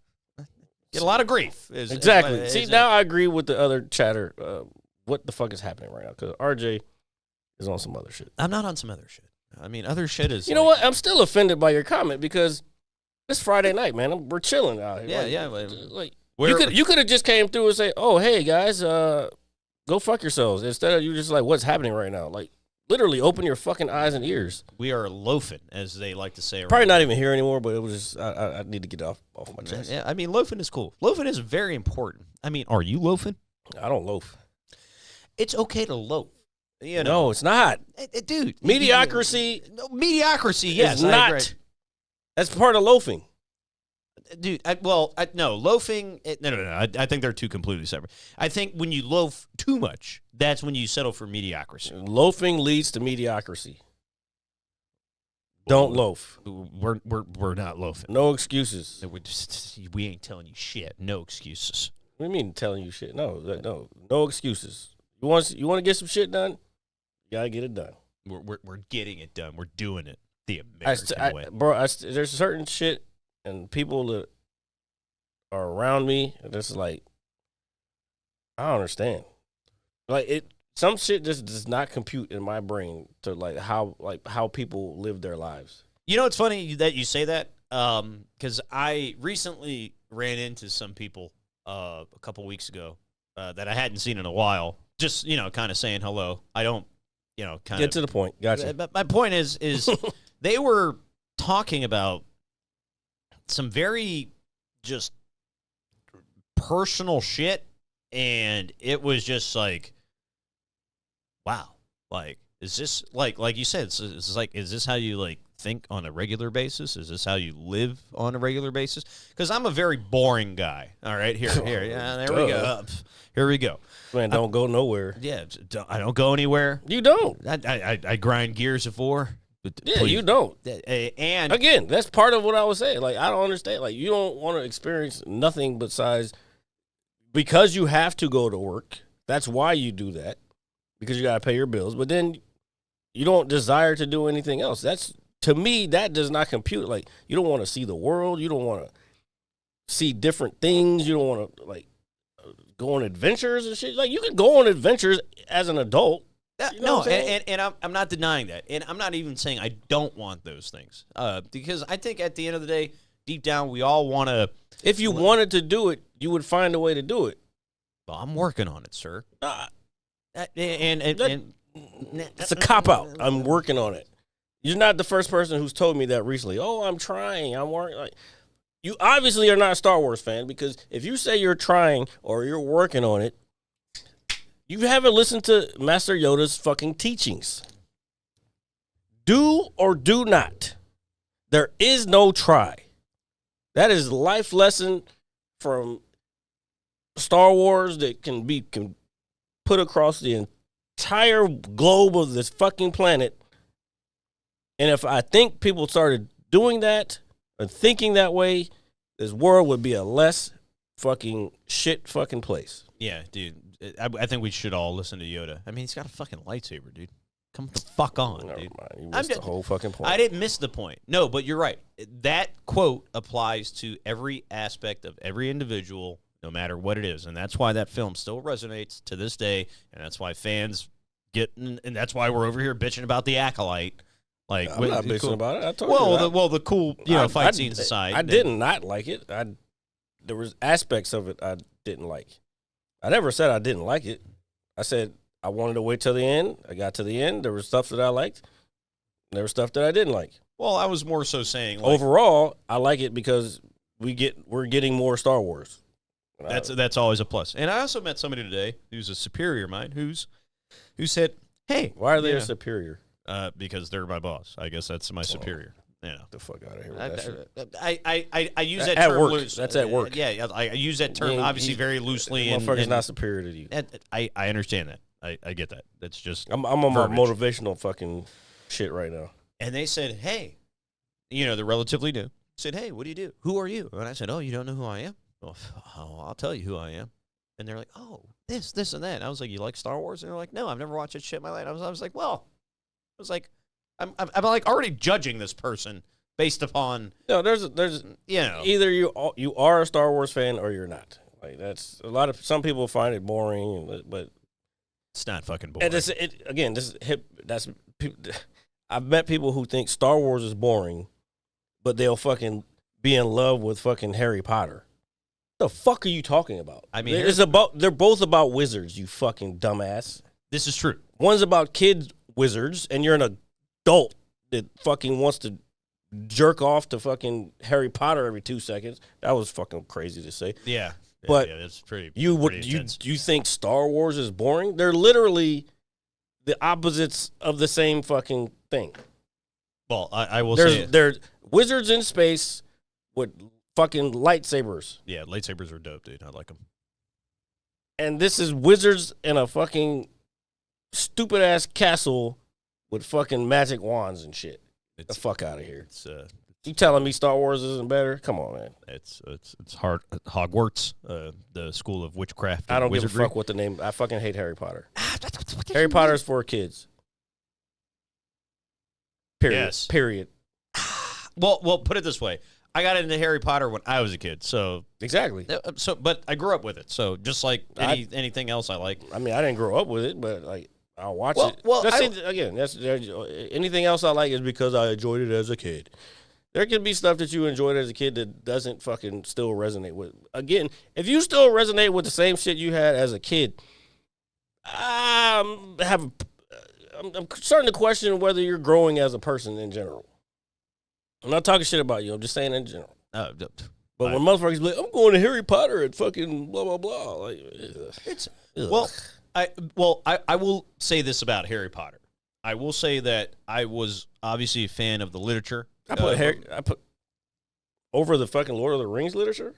Get a lot of grief. Exactly. See, now I agree with the other chatter. What the fuck is happening right now? Because RJ is on some other shit. I'm not on some other shit. I mean, other shit is. You know what? I'm still offended by your comment because it's Friday night, man. We're chilling out here. You could have just came through and say, "Oh, hey guys, go fuck yourselves," instead of you just like, "What's happening right now?" Like, literally, open your fucking eyes and ears. We are loafing, as they like to say. Probably not even here anymore, but it was just I need to get off my chest. Yeah, I mean, loafing is cool. Loafing is very important. I mean, are you loafing? I don't loaf. It's okay to loaf. You know? No, it's not, dude. Mediocrity. Mediocrity. Yes, is not. That's part of loafing. Dude, no, loafing. No. I think they're two completely separate. I think when you loaf too much, that's when you settle for mediocrity. Loafing leads to mediocrity. Don't loaf. We're not loafing. No excuses. We ain't telling you shit. No excuses. What do you mean telling you shit? No excuses. You want to get some shit done? You gotta get it done. We're getting it done. We're doing it the American way, bro. There's certain shit and people that are around me. That's like, I don't understand. Like some shit just does not compute in my brain to how people live their lives. You know, it's funny that you say that because I recently ran into some people a couple weeks ago that I hadn't seen in a while. Just, kind of saying hello. I don't, kind of get to the point. Gotcha. But my point is they were talking about some very just personal shit, and it was just like, wow, like, is this like you said? It's like, is this how you think on a regular basis? Is this how you live on a regular basis? Because I'm a very boring guy. All right, here, yeah, there we go. Here we go. Man, don't go nowhere. Yeah, I don't go anywhere. You don't. I grind Gears of War. Yeah, you don't. And again, that's part of what I was saying. Like, I don't understand. Like, you don't want to experience nothing besides because you have to go to work. That's why you do that, because you got to pay your bills. But then you don't desire to do anything else. That's, to me, that does not compute. Like, you don't want to see the world. You don't want to see different things. You don't want to, go on adventures and shit. Like, you can go on adventures as an adult. You know and I'm not denying that. And I'm not even saying I don't want those things. Because I think at the end of the day, deep down, we all want to. If you wanted to do it, you would find a way to do it. Well, I'm working on it, sir. It's a cop-out. I'm working on it. You're not the first person who's told me that recently. Oh, I'm trying. I'm working. You obviously are not a Star Wars fan, because if you say you're trying or you're working on it, you haven't listened to Master Yoda's fucking teachings. Do or do not. There is no try. That is a life lesson from Star Wars that can put across the entire globe of this fucking planet. And if I think people started doing that and thinking that way, this world would be a less fucking shit fucking place. Yeah, dude. I think we should all listen to Yoda. I mean, he's got a fucking lightsaber, dude. Come the fuck on, Never dude. mind. You missed the whole fucking point. I didn't miss the point. No, but you're right. That quote applies to every aspect of every individual, no matter what it is. And that's why that film still resonates to this day. And that's why fans and that's why we're over here bitching about The Acolyte. Like, I'm not bitching about it. I told you. The cool, fight scenes aside. I did not like it. There was aspects of it I didn't like. I never said I didn't like it. I said I wanted to wait till the end. I got to the end. There was stuff that I liked. There was stuff that I didn't like. Well, I was more so saying, overall, I like it because we're getting more Star Wars. That's always a plus. And I also met somebody today who's a superior of mine who said, "Hey, why are they a superior?" Because they're my boss. I guess that's my superior. Get the fuck out of here with that shit. I use that at term work. loose. That's at work. Yeah, I use that term obviously very loosely. Motherfucker's not superior to you. I understand that. I get that. That's just I'm on my verbiage. motivational fucking shit right now. And they said, hey, they're relatively new. Said, hey, what do you do? Who are you? And I said, oh, you don't know who I am? Well, I'll tell you who I am. And they're like, oh, this, and that. And I was like, you like Star Wars? And they're like, no, I've never watched that shit in my life. I was like, well, I'm like already judging this person based upon No, there's either you are a Star Wars fan or you're not. Like that's some people find it boring, but it's not fucking boring. And I've met people who think Star Wars is boring, but they'll fucking be in love with fucking Harry Potter. The fuck are you talking about? I mean, they're both about wizards, you fucking dumbass. This is true. One's about kids wizards, and you're an adult that fucking wants to jerk off to fucking Harry Potter every 2 seconds. That was fucking crazy to say. Yeah. But that's pretty you think Star Wars is boring? They're literally the opposites of the same fucking thing. Well, I will say there's wizards in space with fucking lightsabers. Yeah, lightsabers are dope, dude. I like them. And this is wizards in a fucking stupid ass castle with fucking magic wands and shit. Get the fuck out of here. You telling me Star Wars isn't better? Come on, man. It's hard. Hogwarts, the school of witchcraft. I don't give a fuck what the name. I fucking hate Harry Potter. Harry Potter is for kids. Period. Yes. Period. Well, put it this way. I got into Harry Potter when I was a kid, so exactly. But I grew up with it, so just like anything else I like. I mean, I didn't grow up with it, but like I'll watch it. Well, that's anything else I like is because I enjoyed it as a kid. There can be stuff that you enjoyed as a kid that doesn't fucking still resonate with. Again, if you still resonate with the same shit you had as a kid, I'm starting to question whether you're growing as a person in general. I'm not talking shit about you. I'm just saying in general. But when motherfuckers be like, I'm going to Harry Potter and fucking blah, blah, blah. Like, ugh. I will say this about Harry Potter. I will say that I was obviously a fan of the literature. I put over the fucking Lord of the Rings literature.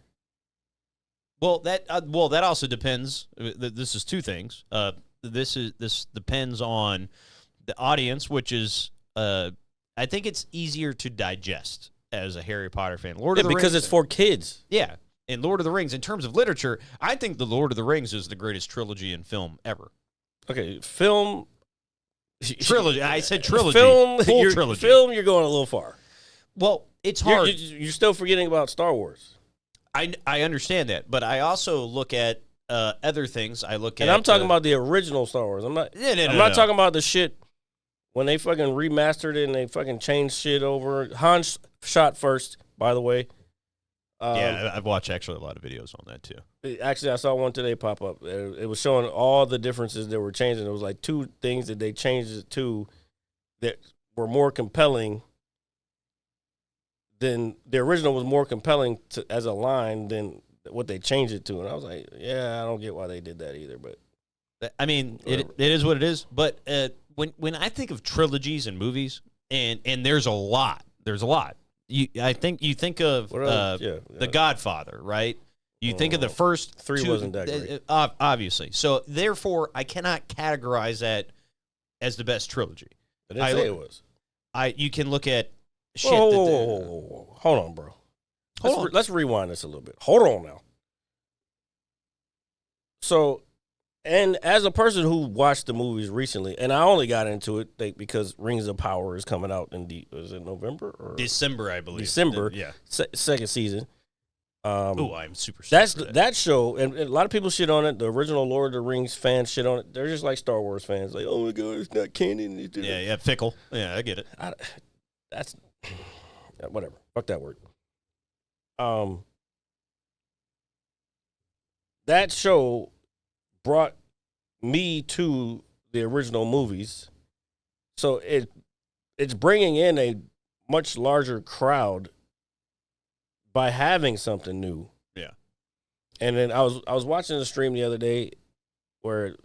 Well, that also depends. This is two things. This depends on the audience, which is I think it's easier to digest as a Harry Potter fan. Because it's for kids. Yeah, and Lord of the Rings, in terms of literature, I think the Lord of the Rings is the greatest trilogy in film ever. Okay, film trilogy. I said trilogy. Full trilogy. Film, you're going a little far. Well, it's hard. You're still forgetting about Star Wars. I understand that, but I also look at other things. I look and at. I'm talking about the original Star Wars. I'm not. I'm not talking about the shit when they fucking remastered it and they fucking changed shit over. Han shot first, by the way. Yeah, I've watched actually a lot of videos on that too. Actually, I saw one today pop up. It was showing all the differences that were changing. It was like two things that they changed it to that were more compelling. Then the original was more compelling as a line than what they changed it to. And I was like, yeah, I don't get why they did that either. But I mean, it is what it is. But when I think of trilogies and movies, and there's a lot. I think you think of The Godfather, right? You think of the first three two, wasn't that great. Obviously. So therefore, I cannot categorize that as the best trilogy. I didn't say it was. You can look at shit. Whoa. Hold on, bro. Let's rewind this a little bit. Hold on now. So, and as a person who watched the movies recently, and I only got into it because Rings of Power is coming out in is it November or December, I believe. December, yeah, second season. I'm super. That show, and a lot of people shit on it. The original Lord of the Rings fans shit on it. They're just like Star Wars fans, like, oh my god, it's not canon. Yeah, fickle. Yeah, I get it. That's whatever. Fuck that word. That show brought me to the original movies, so it's bringing in a much larger crowd by having something new. Yeah. And then I was watching a stream the other day where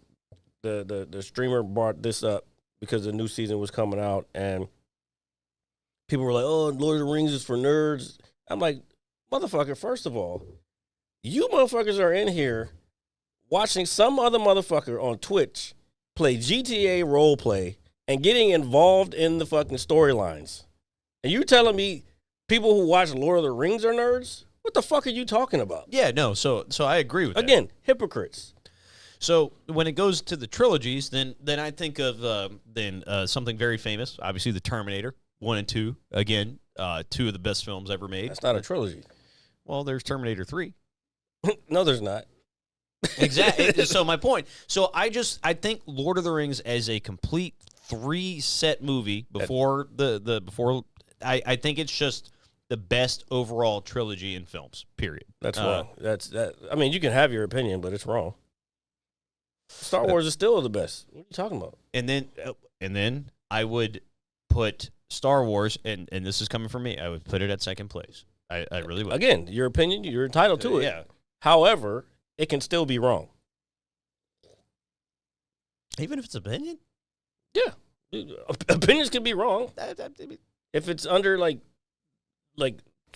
the streamer brought this up because the new season was coming out, and people were like, oh, Lord of the Rings is for nerds. I'm like, motherfucker, first of all, you motherfuckers are in here watching some other motherfucker on Twitch play GTA roleplay and getting involved in the fucking storylines. And you telling me people who watch Lord of the Rings are nerds? What the fuck are you talking about? Yeah, no. So I agree with that. Again, hypocrites. So when it goes to the trilogies, then I think of something very famous. Obviously, the Terminator 1 and 2. Again, 2 of the best films ever made. That's not a trilogy. Well, there's Terminator 3. No, there's not. Exactly. So my point. So I think Lord of the Rings as a complete 3-set movie before I think it's just the best overall trilogy in films. Period. That's wrong. That. I mean, you can have your opinion, but it's wrong. Star Wars is still the best. What are you talking about? And then I would put Star Wars, and this is coming from me, I would put it at second place. I really would. Again, your opinion, you're entitled to it. Yeah. However, it can still be wrong. Even if it's opinion? Yeah. Opinions can be wrong. If it's under like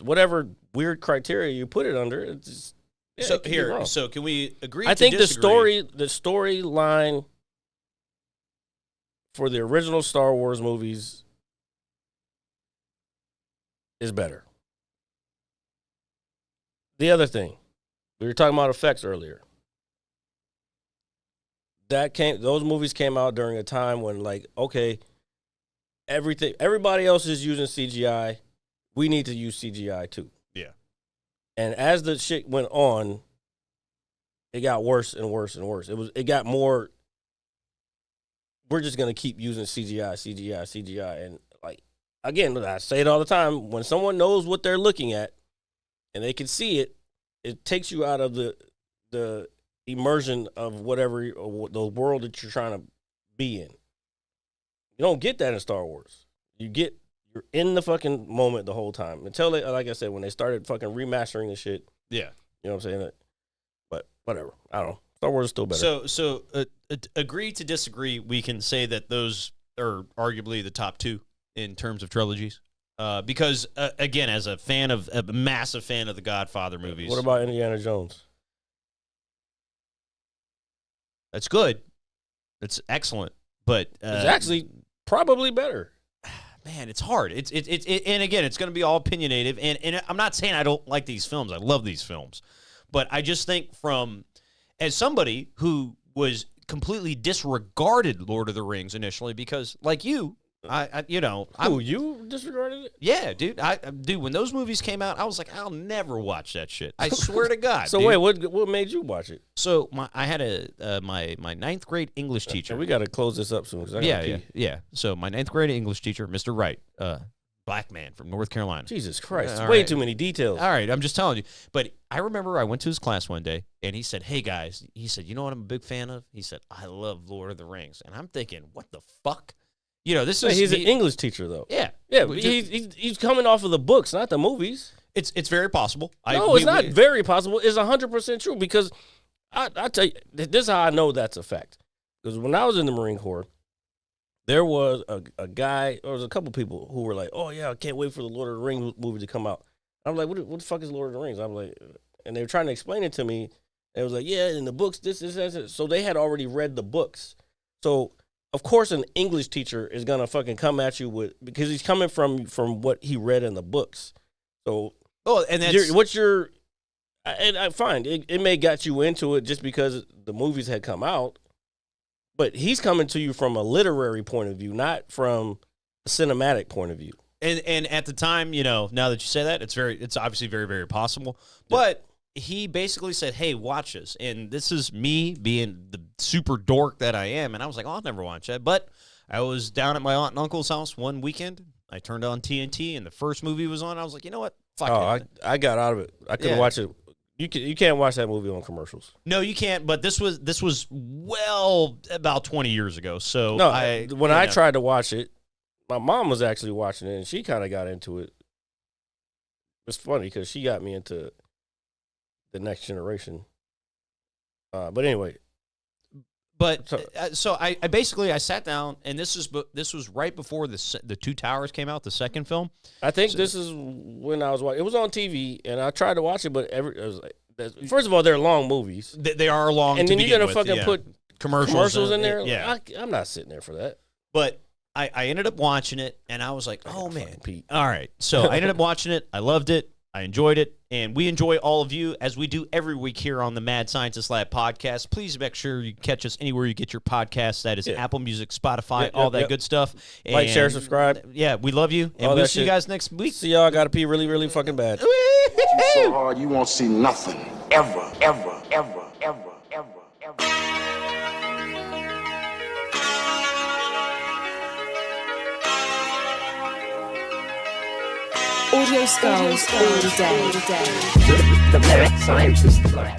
whatever weird criteria you put it under, it's just, so it can be wrong. so can we agree I to think disagree? the storyline for the original Star Wars movies is better. The other thing, we were talking about effects earlier. Those movies came out during a time when, like, okay, everybody else is using CGI. We need to use CGI too. Yeah. And as the shit went on, it got worse and worse and worse. It got more. We're just gonna keep using CGI, and like again, I say it all the time. When someone knows what they're looking at, and they can see it, it takes you out of the immersion of whatever the world that you're trying to be in. You don't get that in Star Wars. You're in the fucking moment the whole time until they, like I said, when they started fucking remastering the shit. Yeah. You know what I'm saying? But whatever. I don't know. Star Wars is still better. So agree to disagree. We can say that those are arguably the top 2 in terms of trilogies. Because again, as a massive fan of the Godfather movies. What about Indiana Jones? That's good. That's excellent. But It's actually probably better. Man, it's hard. It's and again, it's going to be all opinionated. And I'm not saying I don't like these films. I love these films, but I just think as somebody who was completely disregarded Lord of the Rings initially because, like you, you disregarded it? Yeah, dude. Dude, when those movies came out, I was like, I'll never watch that shit. I swear to God. So dude. wait, what made you watch it? So I had my 9th grade English teacher. We got to close this up soon. Yeah. So my 9th grade English teacher, Mr. Wright, black man from North Carolina. Jesus Christ, All way right. too many details. All right, I'm just telling you. But I remember I went to his class one day, and he said, hey, guys, he said, you know what I'm a big fan of? He said, I love Lord of the Rings. And I'm thinking, what the fuck? You know, this is... He's an English teacher, though. Yeah. Yeah, but he's coming off of the books, not the movies. It's very possible. It's not very possible. It's 100% true because I tell you, this is how I know that's a fact. Because when I was in the Marine Corps, there was a guy, there was a couple people who were like, oh, yeah, I can't wait for the Lord of the Rings movie to come out. I'm like, what the fuck is Lord of the Rings? I'm like, and they were trying to explain it to me. It was like, yeah, in the books, this. So they had already read the books. So, of course, an English teacher is going to fucking come at you because he's coming from what he read in the books. So, and that's... I find it may got you into it just because the movies had come out. But he's coming to you from a literary point of view, not from a cinematic point of view. And at the time, now that you say that, it's obviously very, very possible. But he basically said, hey, watch this. And this is me being the super dork that I am. And I was like, I'll never watch that. But I was down at my aunt and uncle's house one weekend. I turned on TNT, and the first movie was on. I was like, you know what? Fuck it. I got out of it. I couldn't watch it. You can't watch that movie on commercials. No, you can't. But this was well about 20 years ago. So no, I tried to watch it, my mom was actually watching it, and she kind of got into it. It's funny because she got me into the Next Generation. But anyway. But so I basically sat down, and this was right before the Two Towers came out, the second film. I think this is when I was watching. It was on TV, and I tried to watch it, but it was like, first of all, they're long movies. They are long, and to then you're gonna with, fucking put commercials in there. Yeah. I'm not sitting there for that. But I ended up watching it, and I was like, oh, man. Pete. All right. So I ended up watching it. I loved it. I enjoyed it. And we enjoy all of you, as we do every week here on the Mad Scientist Lab podcast. Please make sure you catch us anywhere you get your podcasts. That is Apple Music, Spotify, all that good stuff. Like, and, share, subscribe. Yeah, we love you. And All we'll that see you shit. guys next week. See y'all got to pee really, really fucking bad. You so hard you won't see nothing. Ever, ever, ever, ever, ever, ever. Audio skulls all day. The Mad Scientist Lab.